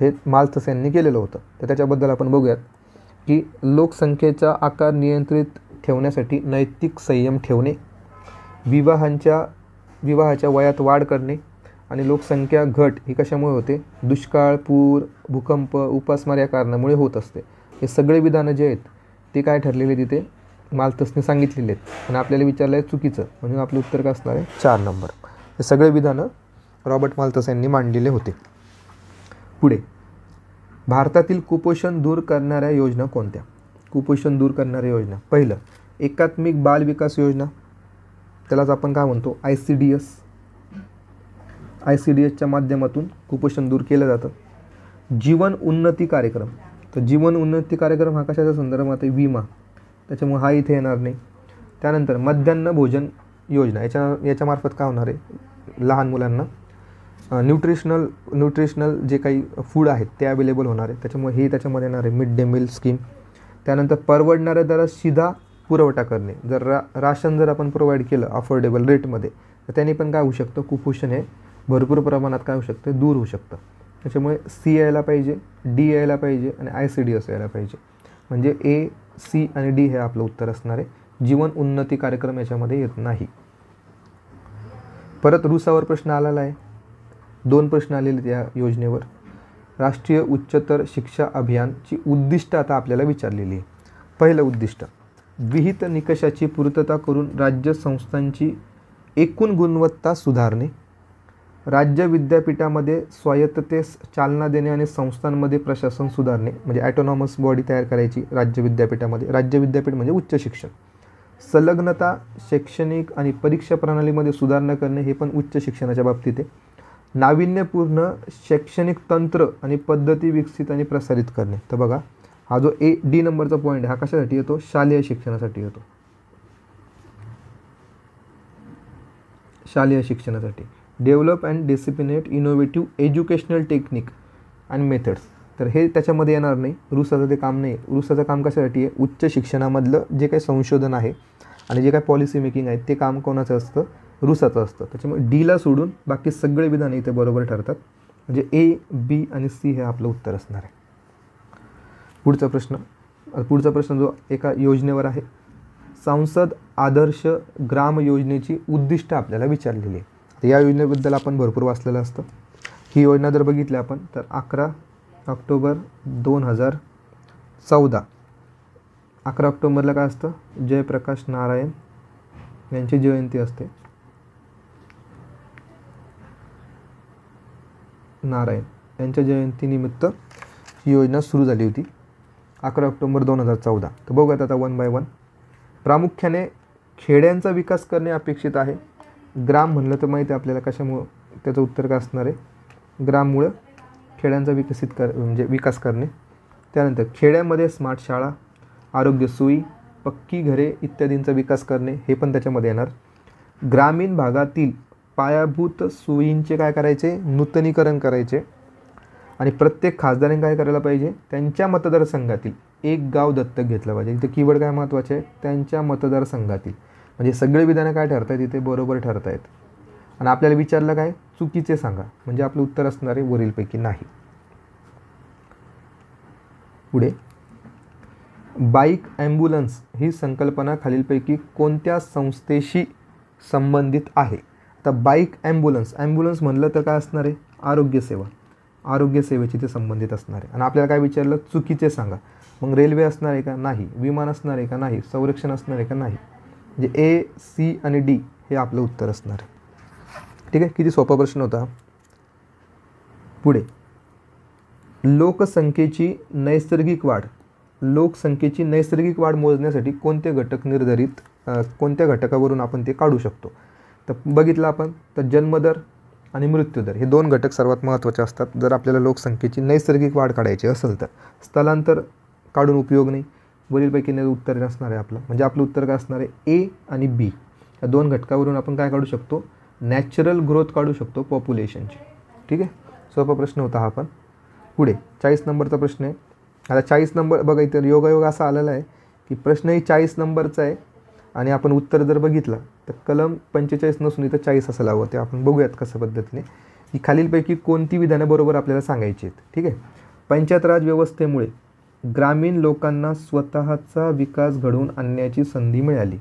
हे माल्थस यांनी केलेलं होतं. तर त्याच्याबद्दल आपण बघूयात की लोकसंख्येचा आकार नियंत्रित ठेवण्यासाठी नैतिक संयम ठेवणे, विवाहाच्या वयात वाढ करणे आणि लोकसंख्या घट ही कशामुळे होते? दुष्काळ, पूर, भूकंप, उपासमार या कारणामुळे होत असते. हे सगळे विधानं जे आहेत ते काय ठरलेले तिथे माल्थसने सांगितलेले आहेत आणि आपल्याला विचारलं आहे चुकीचं, म्हणून आपलं उत्तर काय असणार आहे? 4 नंबर. हे सगळे विधानं रॉबर्ट माल्थस यांनी मांडलेले होते. पुढे, भारतातील कुपोषण दूर करणाऱ्या योजना कोणत्या? कुपोषण दूर करणाऱ्या योजना. पहिलं, एकात्मिक बाल विकास योजना, त्यालाच आपण काय म्हणतो? ICDSच्या माध्यमातून कुपोषण दूर केलं जातं. जीवन उन्नती कार्यक्रम. तर जीवन उन्नती कार्यक्रम हा कशाच्या संदर्भात आहे? विमा. त्याच्यामुळे हा इथे येणार नाही. त्यानंतर मध्यान्ह भोजन योजना, याच्यामार्फत काय होणार आहे? लहान मुलांना न्यूट्रिशनल जे काही फूड आहेत ते अवेलेबल होणार आहे. त्याच्यामुळे हे त्याच्यामध्ये येणार आहे मिड डे मील स्कीम. त्यानंतर परवडणाऱ्या दरात सीधा पुरवठा करणे. राशन जर आपण प्रोव्हाइड केलं अफोर्डेबल रेटमध्ये तर त्याने पण काय होऊ शकतं? कुपोषण हे भरपूर प्रमाणात काय होऊ शकतं? दूर होऊ शकतं. त्याच्यामुळे सी यायला पाहिजे, डी यायला पाहिजे आणि ICDS यायला पाहिजे. म्हणजे A, C आणि D हे आपलं उत्तर असणार आहे. जीवन उन्नती कार्यक्रम याच्यामध्ये येत नाही. परत रुसावर प्रश्न आलेला आहे. 2 प्रश्न आलेले त्या योजनेवर. राष्ट्रीय उच्चतर शिक्षा अभियानची उद्दिष्ट आता आपल्याला विचारलेली आहे. पहिलं उद्दिष्ट, विहित निकषाची पूर्तता करून राज्य संस्थांची एकूण गुणवत्ता सुधारणे. राज्य विद्यापीठामध्ये स्वायत्ततेस चालना देणे आणि संस्थांमध्ये प्रशासन सुधारणे. म्हणजे ॲटोनॉमस बॉडी तयार करायची राज्य विद्यापीठामध्ये. राज्य विद्यापीठ म्हणजे उच्च शिक्षण. संलग्नता, शैक्षणिक आणि परीक्षा प्रणालीमध्ये सुधारणा करणे हे पण उच्च शिक्षणाच्या बाबतीत आहे. नाविन्यपूर्ण शैक्षणिक तंत्र आणि पद्धती विकसित आणि प्रसारित करणे. तर बघा हा जो डी नंबरचा पॉईंट आहे हा कशासाठी येतो? शालेय शिक्षणासाठी येतो. शालेय शिक्षणासाठी. Develop and disciplined innovative educational technique and methods. तर हे त्याच्यामध्ये येणार नाही. रुसाचं ते काम नाही. रुसाचं काम कशासाठी आहे? उच्च शिक्षणामधलं जे काही संशोधन आहे आणि जे काही पॉलिसी मेकिंग आहे ते काम कोणाचं असतं? रुसाचं असतं. त्याच्यामुळे डीला सोडून बाकी सगळे विधान इथे बरोबर ठरतात. म्हणजे ए, बी आणि सी हे आपलं उत्तर असणार आहे. पुढचा प्रश्न जो एका योजनेवर आहे. संसद आदर्श ग्राम योजनेची उद्दिष्ट आपल्याला विचारलेली आहे. तर या योजनेबद्दल आपण भरपूर वाचलेलं असतं. ही योजना जर बघितली आपण तर 11 ऑक्टोबर 2014. 11 ऑक्टोबरला काय असतं? जयप्रकाश नारायण यांची जयंती असते. नारायण यांच्या जयंतीनिमित्त ही योजना सुरू झाली होती 11 ऑक्टोबर 2014. तर बघूयात आता वन बाय वन. प्रामुख्याने खेड्यांचा विकास करणे अपेक्षित आहे. ग्राम म्हणलं तर माहिती आहे आपल्याला कशामुळं, त्याचं उत्तर काय असणार आहे? ग्राममुळं खेड्यांचा विकास करणे. त्यानंतर खेड्यामध्ये स्मार्ट शाळा, आरोग्य सोयी, पक्की घरे इत्यादींचा विकास करणे हे पण त्याच्यामध्ये येणार. ग्रामीण भागातील पायाभूत सोयींचे काय करायचे? नूतनीकरण करायचे. आणि प्रत्येक खासदाराने काय करायला पाहिजे? त्यांच्या मतदारसंघातील एक गाव दत्तक घेतलं पाहिजे. इथे कीवर्ड काय महत्त्वाचे आहे? त्यांच्या मतदारसंघातील. म्हणजे सगळे विधानं काय ठरतायत इथे? बरोबर ठरतायत. आणि आपल्याला विचारलं काय? चुकीचे सांगा. म्हणजे आपलं उत्तर असणार आहे वरीलपैकी नाही. पुढे बाईक ॲम्ब्युलन्स ही संकल्पना खालीलपैकी कोणत्या संस्थेशी संबंधित आहे? आता बाईक ॲम्ब्युलन्स म्हणलं तर काय असणार आहे? आरोग्य सेवेची ते संबंधित असणार आहे. आणि आपल्याला काय विचारलं? चुकीचे सांगा. मग रेल्वे असणार आहे का? नाही. विमान असणार आहे का? नाही. संरक्षण असणार आहे का? नाही. म्हणजे ए, सी आणि डी हे आपलं उत्तर असणार आहे. ठीक आहे. किती सोपा प्रश्न होता. पुढे लोकसंख्येची नैसर्गिक वाढ मोजण्यासाठी कोणत्या घटकावरून आपण ते काढू शकतो? तर बघितलं आपण तर जन्मदर आणि मृत्यूदर हे 2 घटक सर्वात महत्त्वाचे असतात. जर आपल्याला लोकसंख्येची नैसर्गिक वाढ काढायची असेल तर स्थलांतर काढून उपयोग नाही. वरीलपैकी उत्तर असणार आहे आपलं. म्हणजे आपलं उत्तर काय असणार आहे? ए आणि बी या 2 घटकावरून आपण काय काढू शकतो? नॅचरल ग्रोथ काढू शकतो पॉप्युलेशनची. ठीक आहे. सोपा प्रश्न होता हा पण. पुढे 40 नंबरचा प्रश्न आहे. आता 40 नंबर बघा इतर योगायोग असा आलेला आहे की प्रश्नही 40 नंबरचा आहे आणि आपण उत्तर जर बघितलं तर कलम 45 नसून इथं 40 असायला हवं. ते आपण बघूयात कशा पद्धतीने की खालीलपैकी कोणती विधानं बरोबर आपल्याला सांगायची आहेत. ठीक आहे. पंचायत राज व्यवस्थेमुळे ग्रामीण लोकांना स्वतःचा विकास घडवून आणण्याची संधी मिळाली.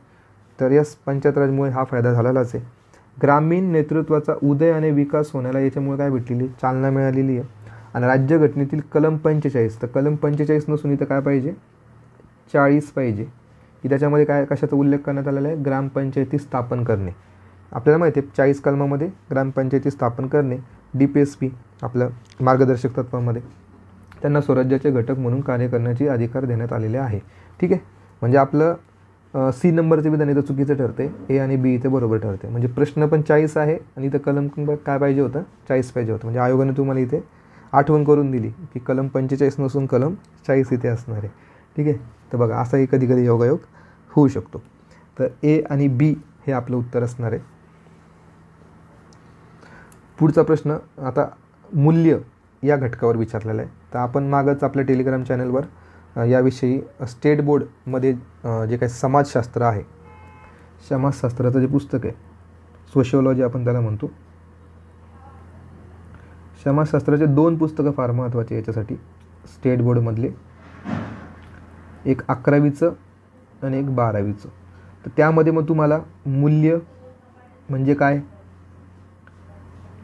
तर या पंचायत राजमुळे हा फायदा झालेलाच आहे. ग्रामीण नेतृत्वाचा उदय आणि विकास होण्याला याच्यामुळे काय भेटलेली? चालना मिळालेली आहे. आणि राज्यघटनेतील कलम 45 तर कलम 45 नसून इथं काय पाहिजे? 40 पाहिजे. की त्याच्यामध्ये काय कशाचा उल्लेख करण्यात आलेला आहे? ग्रामपंचायती स्थापन करणे. आपल्याला माहिती आहे 40 कलमामध्ये ग्रामपंचायती स्थापन करणे DPSP आपलं मार्गदर्शक तत्वामध्ये त्यांना स्वराज्याचे घटक म्हणून कार्य करण्याचे अधिकार देण्यात आलेले आहे. ठीक आहे. म्हणजे आपलं सी नंबरचे विधान इथं चुकीचं ठरते. ए आणि बी इथे बरोबर ठरते. म्हणजे प्रश्न पण 40 आहे आणि इथं कलम काय पाहिजे होतं? 40 पाहिजे होतं. म्हणजे आयोगाने तुम्हाला इथे आठवण करून दिली की कलम 45 नसून कलम 40 इथे असणार आहे. ठीक आहे. तर बघा असाही कधी कधी योगायोग होऊ शकतो. तर ए आणि बी हे आपलं उत्तर असणार आहे. पुढचा प्रश्न आता मूल्य या घटकावर विचारलेला आहे. तर आपण मागच आपल्या टेलिग्राम चॅनलवर याविषयी स्टेट बोर्डमध्ये जे काही समाजशास्त्र आहे, समाजशास्त्राचं जे पुस्तक आहे, सोशिओलॉजी आपण त्याला म्हणतो, समाजशास्त्राचे 2 पुस्तकं फार महत्त्वाचे याच्यासाठी स्टेट बोर्डमधले, एक 11वीचं आणि एक 12वीचं. तर त्यामध्ये मग तुम्हाला मूल्य म्हणजे काय,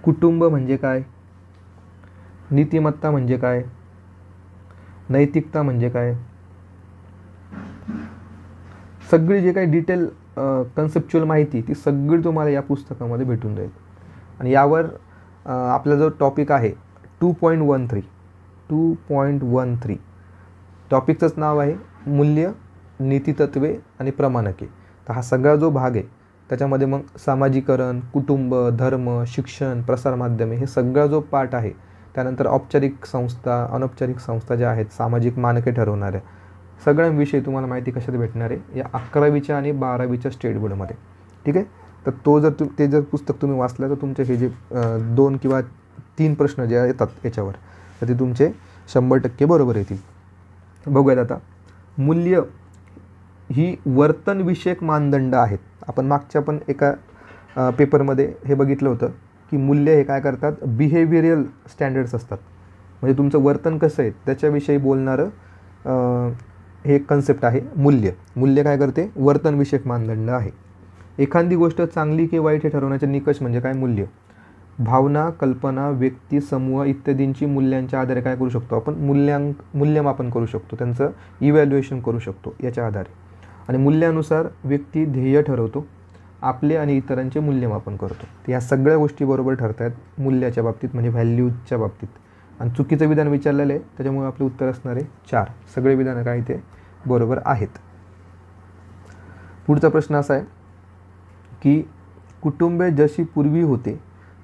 कुटुंब म्हणजे काय, नीतिमत्ता म्हणजे काय, नैतिकता म्हणजे काय, सगळी जे काही डिटेल कन्सेप्च्युअल माहिती ती सगळी तुम्हाला या पुस्तकामध्ये भेटून जाईल. आणि यावर आपला जो टॉपिक आहे 2.13 टॉपिकचंच नाव आहे मूल्य, नीतितत्वे आणि प्रमाणके. तर हा सगळा जो भाग आहे त्याच्यामध्ये मग सामाजिकरण, कुटुंब, धर्म, शिक्षण, प्रसारमाध्यमे हे सगळा जो पार्ट आहे, त्यानंतर औपचारिक संस्था, अनौपचारिक संस्था ज्या आहेत, सामाजिक मानके ठरवणाऱ्या, सगळ्यांविषयी तुम्हाला माहिती कशात भेटणार आहे, या 11वीच्या आणि 12वीच्या स्टेट बोर्डमध्ये. ठीक आहे. तर तो जर ते जर पुस्तक तुम्ही वाचलं तर तुमचे हे जे 2 किंवा 3 प्रश्न जे येतात याच्यावर, तर ते तुमचे 100% बरोबर येतील. बघूयात आता. मूल्य ही वर्तनविषयक मानदंड आहेत. आपण मागच्या पण एका पेपरमध्ये हे बघितलं होतं की मूल्य हे काय करतात, बिहेवियरल स्टँडर्ड्स असतात. म्हणजे तुमचं वर्तन कसं आहे त्याच्याविषयी बोलणारं हे कन्सेप्ट आहे मूल्य. मूल्य काय करते, वर्तनविषयक मानदंड आहे. एखादी गोष्ट चांगली की वाईट हे ठरवण्याचे निकष म्हणजे काय, मूल्य. भावना, कल्पना, व्यक्ती, समूह इत्यादींची मूल्यांच्या आधारे काय करू शकतो आपण, मूल्यमापन करू शकतो, त्यांचं इव्हॅल्युएशन करू शकतो याच्या आधारे. आणि मूल्यानुसार व्यक्ती ध्येय ठरवतो, आपले आणि इतरांचे मूल्यमापन करतो. तर या सगळ्या गोष्टी बरोबर ठरत आहेत मूल्याच्या बाबतीत, म्हणजे व्हॅल्यूजच्या बाबतीत. आणि चुकीचं विधान विचारलेलं आहे त्याच्यामुळे आपले उत्तर असणार आहे 4. सगळे विधानं काय ते बरोबर आहेत. पुढचा प्रश्न असा आहे की कुटुंबे जशी पूर्वी होते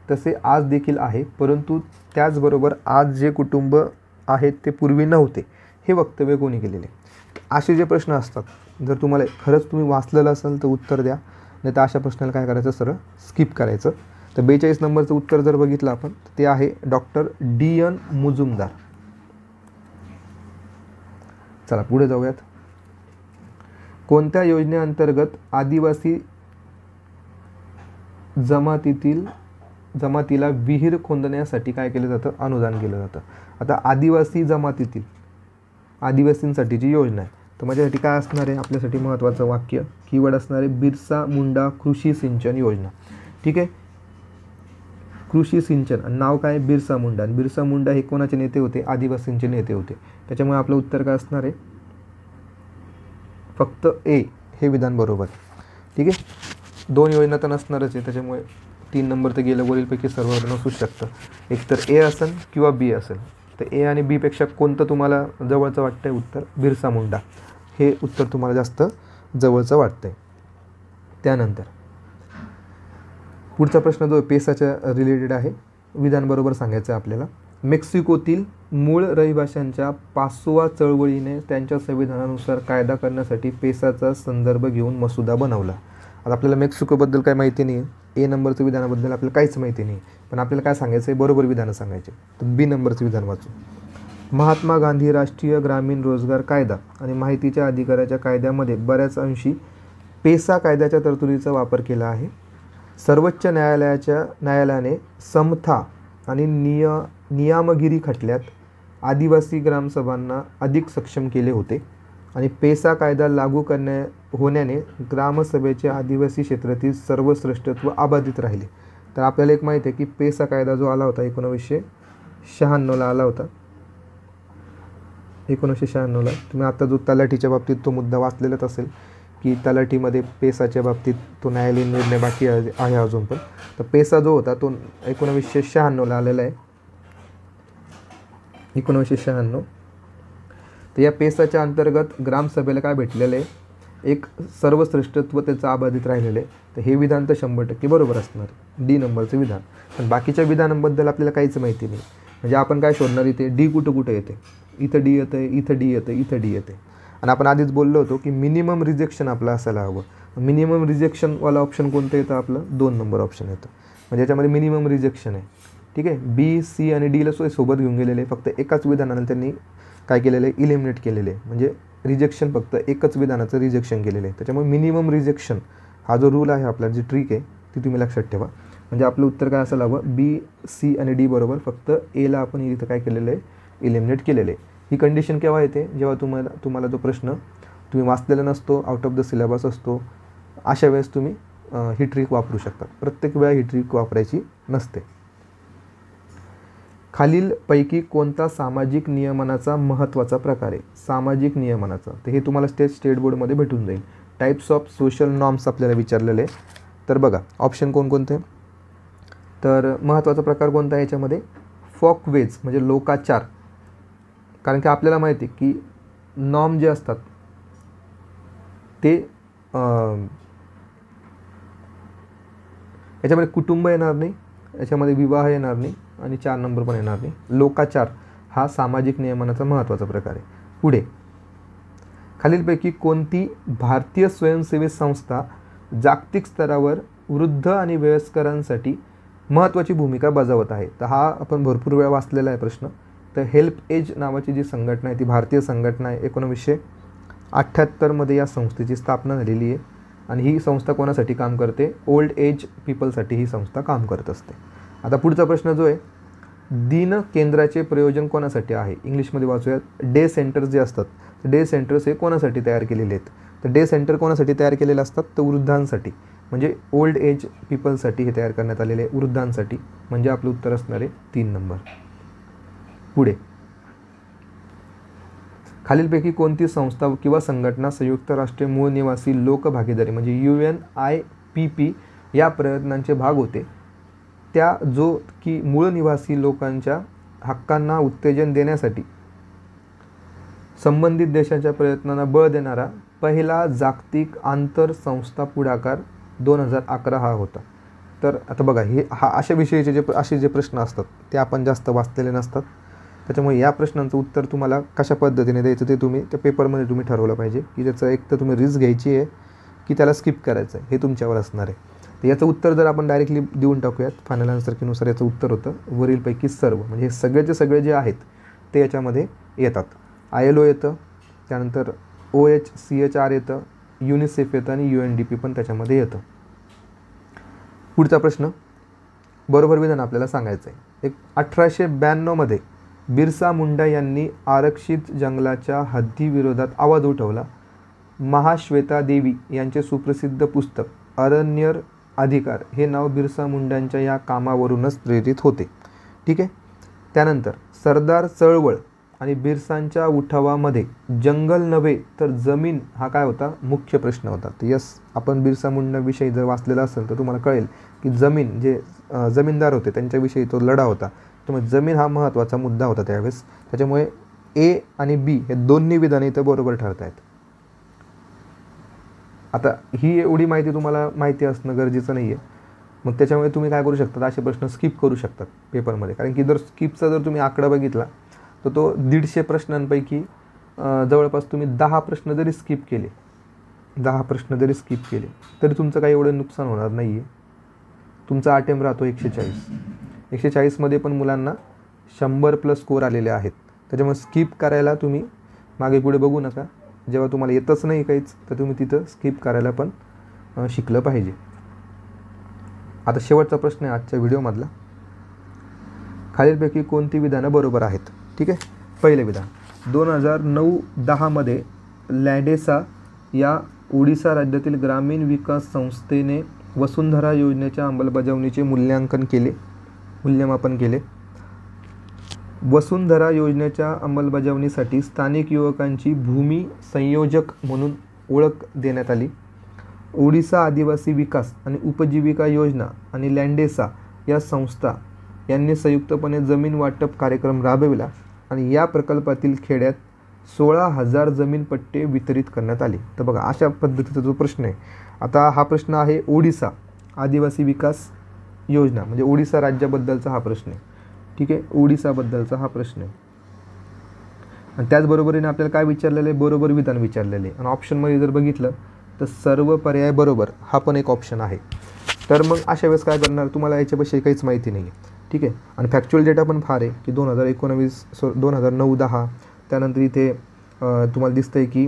तसे आज देखील आहे, परंतु त्याचबरोबर आज जे कुटुंब आहेत ते पूर्वी नव्हते, हे वक्तव्य कोणी केलेले. असे जे प्रश्न असतात, जर तुम्हाला खरंच तुम्ही वाचलेलं असेल तर उत्तर द्या, नाही तर अशा प्रश्नाला काय करायचं, सरळ स्किप करायचं. तर 42 नंबरचं उत्तर जर बघितलं आपण, ते आहे डॉक्टर D.N. मुजुमदार. चला पुढे जाऊयात. कोणत्या योजनेअंतर्गत आदिवासी जमातीला विहीर खोदण्यासाठी काय केलं जातं, अनुदान केलं जातं. आता आदिवासी जमातीतील आदिवासींसाठीची योजना आहे. तर माझ्यासाठी काय असणार आहे, आपल्यासाठी महत्त्वाचं वाक्य कीवर्ड असणार आहे बिरसा मुंडा कृषी सिंचन योजना. ठीक आहे. कृषी सिंचन, नाव काय, बिरसा मुंडा. आणि बिरसा मुंडा हे कोणाचे नेते होते, आदिवासींचे नेते होते. त्याच्यामुळे आपलं उत्तर काय असणार आहे, फक्त ए हे विधान बरोबर. ठीक आहे. 2 योजना तर नसणारच आहे, त्याच्यामुळे 3 नंबर तर गेलं, वरीलपैकी सर्व नसू शकतं. एक तर ए असेल किंवा बी असेल. तर ए आणि बी पेक्षा कोणतं तुम्हाला जवळचं वाटतंय उत्तर, बिरसा मुंडा हे उत्तर तुम्हाला जास्त जवळचं वाटतंय. त्यानंतर पुढचा प्रश्न जो पेसाच्या रिलेटेड आहे, विधान बरोबर सांगायचं आहे आपल्याला. मेक्सिकोतील मूळ रहिवाशांच्या पाचवा चळवळीने त्यांच्या संविधानानुसार कायदा करण्यासाठी पेसाचा संदर्भ घेऊन मसुदा बनवला. आता आपल्याला मेक्सिकोबद्दल काय माहिती नाही, ए नंबरचं विधानाबद्दल आपल्याला काहीच माहिती नाही, पण आपल्याला काय सांगायचं आहे, बरोबर विधानं सांगायचे. तर बी नंबरचं विधान वाचू. महात्मा गांधी राष्ट्रीय ग्रामीण रोजगार कायदा आणि माहितीच्या अधिकाराच्या कायद्यामध्ये बऱ्याच अंशी पेसा कायद्याच्या तरतुदीचा वापर केला आहे. सर्वोच्च न्यायालयाने समता आणि नियामगिरी खटल्यात आदिवासी ग्रामसभांना अधिक सक्षम केले होते. आणि पेसा कायदा लागू होण्याने ग्रामसभेचे आदिवासी क्षेत्रातील सर्व श्रेष्ठत्व अबाधित राहिले. तर आपल्याला एक माहिती आहे की पेसा कायदा जो आला होता 1996ला आला होता. 1996ला तुम्ही आता जो तलाठीच्या बाबतीत तो मुद्दा वाचलेलाच असेल की तलाठीमध्ये पेसाच्या बाबतीत तो न्यायालयीन निर्णय बाकी आहे अजून पण. तर पेसा जो होता तो 1996ला आलेला आहे, 1996. तर या पेसाच्या अंतर्गत ग्रामसभेला काय भेटलेलं आहे, एक सर्वश्रेष्ठत्व त्याचं अबाधित राहिलेलं आहे. तर हे विधान तर 100% बरोबर असणार, डी नंबरचं विधान. पण बाकीच्या विधानांबद्दल आपल्याला काहीच माहिती नाही. म्हणजे आपण काय शोधणार, इथे डी कुठं येते, इथं डी येतं, इथं डी येतं, इथं डी येते. आणि आपण आधीच बोललो होतो की मिनिमम रिजेक्शन आपलं असायला हवं. मिनिमम रिजेक्शनवाला ऑप्शन कोणतं येतं आपलं, 2 नंबर ऑप्शन येतं. म्हणजे याच्यामध्ये मिनिमम रिजेक्शन आहे. ठीक आहे. बी, सी आणि डीला सोबत घेऊन गेलेले, फक्त एकाच विधानाला त्यांनी काय केलेलं आहे, इलिमिनेट केलेले आहे. म्हणजे रिजेक्शन फक्त एकच विधानाचं रिजेक्शन केलेलं आहे. त्याच्यामुळे मिनिमम रिजेक्शन हा जो रूल आहे आपला, जी ट्रिक आहे ती तुम्ही लक्षात ठेवा. म्हणजे आपलं उत्तर काय असायला हवं, बी, सी आणि डी बरोबर, फक्त एला आपण इथं काय केलेलं आहे, इलिमिनेट केलेलं आहे. ही कंडिशन केव्हा येते, जेव्हा तुम्हाला तो प्रश्न तुम्ही वाचलेला नसतो, आउट ऑफ द सिलेबस असतो, अशा वेळेस तुम्ही ही ट्रिक वापरू शकता. प्रत्येक वेळा ही ट्रिक वापरायची नसते. खालीलपैकी कोणता सामाजिक नियमनाचा महत्त्वाचा प्रकार आहे, सामाजिक नियमनाचा. तर हे तुम्हाला स्टेट बोर्डमध्ये भेटून जाईल. टाईप्स ऑफ सोशल नॉर्म्स आपल्याला विचारलेले आहे. तर बघा ऑप्शन कोणकोणते. तर महत्त्वाचा प्रकार कोणता आहे याच्यामध्ये, फॉकवेज म्हणजे लोकाचार. कारण की आपल्याला माहिती आहे की नॉर्म जे असतात ते याच्यामध्ये कुटुंब येणार नाही, याच्यामध्ये विवाह येणार नाही आणि 4 नंबर पण येणार नाही. लोकाचार हा सामाजिक नियमनाचा महत्त्वाचा प्रकार आहे. पुढे, खालीलपैकी कोणती भारतीय स्वयंसेवी संस्था जागतिक स्तरावर वृद्ध आणि वयस्करांसाठी महत्त्वाची भूमिका बजावत आहे? तर हा आपण भरपूर वेळा वाचलेला आहे प्रश्न. तर हेल्प एज नावाची जी संघटना आहे ती भारतीय संघटना आहे. 1978 या संस्थेची स्थापना झालेली आहे आणि ही संस्था कोणासाठी काम करते? ओल्ड एज पीपलसाठी ही संस्था काम करत असते. आता पुढचा प्रश्न जो आहे, दिन केंद्राचे प्रयोजन कोणासाठी आहे? इंग्लिशमध्ये वाचूयात. डे सेंटर्स जे असतात, डे सेंटर्स हे कोणासाठी तयार केलेले आहेत? तर डे सेंटर कोणासाठी तयार केलेले असतात? तर वृद्धांसाठी, म्हणजे ओल्ड एज पीपलसाठी हे तयार करण्यात आलेले आहे, वृद्धांसाठी. म्हणजे आपलं उत्तर असणार आहे 3 नंबर. पुढे, खालीलपैकी कोणती संस्था किंवा संघटना संयुक्त राष्ट्र मूळ निवासी लोक भागीदारी म्हणजे UNIPP या प्रयत्नांचे भाग होते? त्या जो की मूळ निवासी लोकांच्या हक्कांना उत्तेजन देण्यासाठी संबंधित देशाच्या प्रयत्नांना बळ देणारा पहिला जागतिक आंतरसंस्था पुढाकार 2011 हा होता. तर आता बघा, अशा विषयीचे असे जे प्रश्न असतात ते आपण जास्त वाचलेले नसतात. त्याच्यामुळे या प्रश्नांचं उत्तर तुम्हाला कशा पद्धतीने द्यायचं ते तुम्ही त्या पेपरमध्ये तुम्ही ठरवलं पाहिजे की त्याचं एक तर तुम्ही रिस्क घ्यायची आहे की त्याला स्किप करायचं आहे, हे तुमच्यावर असणार आहे. तर याचं उत्तर जर आपण डायरेक्टली देऊन टाकूयात, फायनल आन्सर कीनुसार याचं उत्तर होतं वरीलपैकी सर्व. म्हणजे हे सगळेचे सगळे जे आहेत ते याच्यामध्ये येतात. ILO येतं, त्यानंतर OHCHR येतं, युनिसेफ येतं आणि UNDP पण त्याच्यामध्ये येतं. पुढचा प्रश्न, बरोबर विधान आपल्याला सांगायचं आहे. 1892 बिरसा मुंडा यांनी आरक्षित जंगलाच्या हद्दीविरोधात आवाज उठवला. महाश्वेता देवी यांचे सुप्रसिद्ध पुस्तक अरण्यर अधिकार हे नाव बिरसा मुंडांच्या या कामावरूनच प्रेरित होते. ठीक आहे. त्यानंतर सरदार चळवळ आणि बिरसांच्या उठावामध्ये जंगल नव्हे तर जमीन हा काय होता? मुख्य प्रश्न होता. तर यस, आपण बिरसा मुंडाविषयी जर वाचलेला असेल तर तुम्हाला कळेल की जमीन जे जमीनदार होते त्यांच्याविषयी तो लढा होता. त्यामुळे जमीन हा महत्त्वाचा मुद्दा होता त्यावेळेस. त्याच्यामुळे A आणि B हे दोन्ही विधाने इथं बरोबर ठरत आहेत. आता ही एवढी माहिती तुम्हाला माहिती असणं गरजेचं नाही आहे. मग त्याच्यामुळे तुम्ही काय करू शकता? असे प्रश्न स्किप करू शकतात पेपरमध्ये. कारण की जर स्किपचा जर तुम्ही आकडा बघितला तर तो 150 प्रश्नांपैकी जवळपास तुम्ही 10 प्रश्न जरी स्किप केले, 10 प्रश्न जरी स्किप केले तरी तुमचं काही एवढं नुकसान होणार नाही आहे. तुमचा अटेम्प्ट राहतो 140. 140मध्ये पण मुलांना 100+ स्कोर आलेले आहेत. त्याच्यामुळे स्किप करायला तुम्ही मागे पुढे बघू नका. जेव्हा तुम्हाला येतच नाही काहीच तर तुम्ही तिथं स्किप करायला पण शिकलं पाहिजे. आता शेवटचा प्रश्न आहे आजच्या व्हिडिओमधला. खालीलपैकी कोणती विधानं बरोबर आहेत? ठीक आहे. पहिले विधान, 2009-10 लँडेसा या ओडिसा राज्यातील ग्रामीण विकास संस्थेने वसुंधरा योजनेच्या अंमलबजावणीचे मूल्यमापन केले. वसुंधरा योजनेच्या अंमलबजावणीसाठी स्थानिक युवकांची भूमी संयोजक म्हणून ओळख देण्यात आली. ओडिसा आदिवासी विकास आणि उपजीविका योजना आणि लँडेसा या संस्था यांनी संयुक्तपणे जमीन वाटप कार्यक्रम राबविला आणि या प्रकल्पातील खेड्यात 16,000 जमीन पट्टे वितरित करण्यात आले. तर बघा, अशा पद्धतीचा जो प्रश्न आहे. आता हा प्रश्न आहे ओडिसा आदिवासी विकास योजना म्हणजे ओडिसा राज्याबद्दलचा हा प्रश्न आहे. ठीक आहे, ओडिसाबद्दलचा हा प्रश्न आहे. आणि त्याचबरोबरीने आपल्याला काय विचारलेलं आहे? बरोबर विधान विचारलेले आहे. आणि ऑप्शनमध्ये जर बघितलं तर सर्व पर्याय बरोबर हा पण एक ऑप्शन आहे. तर मग अशा वेळेस काय करणार? तुम्हाला याच्याविषयी काहीच माहिती नाही आहे. ठीक आहे. आणि फॅक्च्युअल डेटा पण फार आहे की 2009-10 त्यानंतर इथे तुम्हाला दिसतं आहे की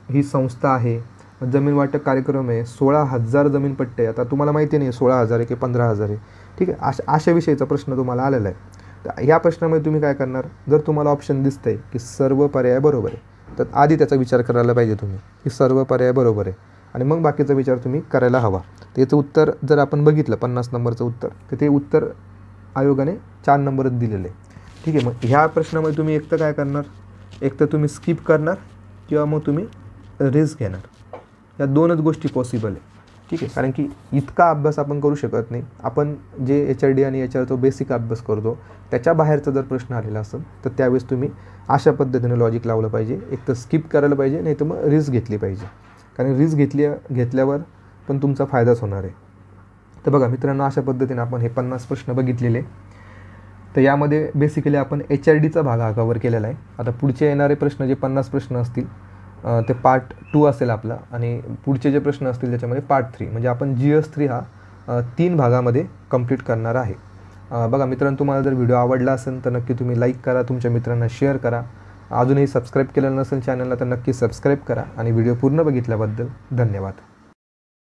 ही संस्था आहे, जमीन वाटप कार्यक्रम आहे, 16,000 जमीन पट्टे. आता तुम्हाला माहिती नाही 16,000 आहे की 15,000 आहे. ठीक आहे. अशा विषयीचा प्रश्न तुम्हाला आलेला आहे. तर या प्रश्नामध्ये तुम्ही काय करणार? जर तुम्हाला ऑप्शन दिसतं आहे की सर्व पर्याय बरोबर आहे तर आधी त्याचा विचार करायला पाहिजे तुम्ही की सर्व पर्याय बरोबर आहे आणि मग बाकीचा विचार तुम्ही करायला हवा. तर याचं उत्तर जर आपण बघितलं 50 नंबरचं उत्तर तर ते उत्तर आयोगाने 4 नंबरच दिलेले आहे. ठीक आहे. मग ह्या प्रश्नामध्ये तुम्ही एक तर काय करणार? एक तर तुम्ही स्किप करणार किंवा मग तुम्ही रिस्क घेणार. या 2च गोष्टी पॉसिबल आहे. ठीक आहे. कारण की इतका अभ्यास आपण करू शकत नाही. आपण जे HRD आणि याच्यावर तो बेसिक अभ्यास करतो त्याच्या बाहेरचा जर प्रश्न आलेला असेल तर त्यावेळेस तुम्ही अशा पद्धतीने लॉजिक लावलं पाहिजे. एक तर स्किप करायला पाहिजे, नाही तर मग रिस्क घेतली पाहिजे. कारण रिस्क घेतल्यावर पण तुमचा फायदाच होणार आहे. तर बघा मित्रांनो, अशा पद्धतीने आपण हे 50 प्रश्न बघितलेले. तर यामध्ये बेसिकली आपण HRDचा भाग हा कवर केलेला आहे. आता पुढचे येणारे प्रश्न जे 50 प्रश्न असतील ते पार्ट 2 असेल आपला, आणि पुढचे जे प्रश्न असतील त्याच्यामध्ये पार्ट 3, म्हणजे आपण GS3 हा 3 भागामध्ये कंप्लीट करणार आहे. बघा मित्रांनो, तुम्हाला जर व्हिडिओ आवडला असेल तर नक्की तुम्ही लाईक करा, तुमच्या मित्रांना शेअर करा. अजूनही सबस्क्राईब केलेलं नसेल चॅनलला तर नक्की सबस्क्राईब करा. आणि व्हिडिओ पूर्ण बघितल्याबद्दल धन्यवाद.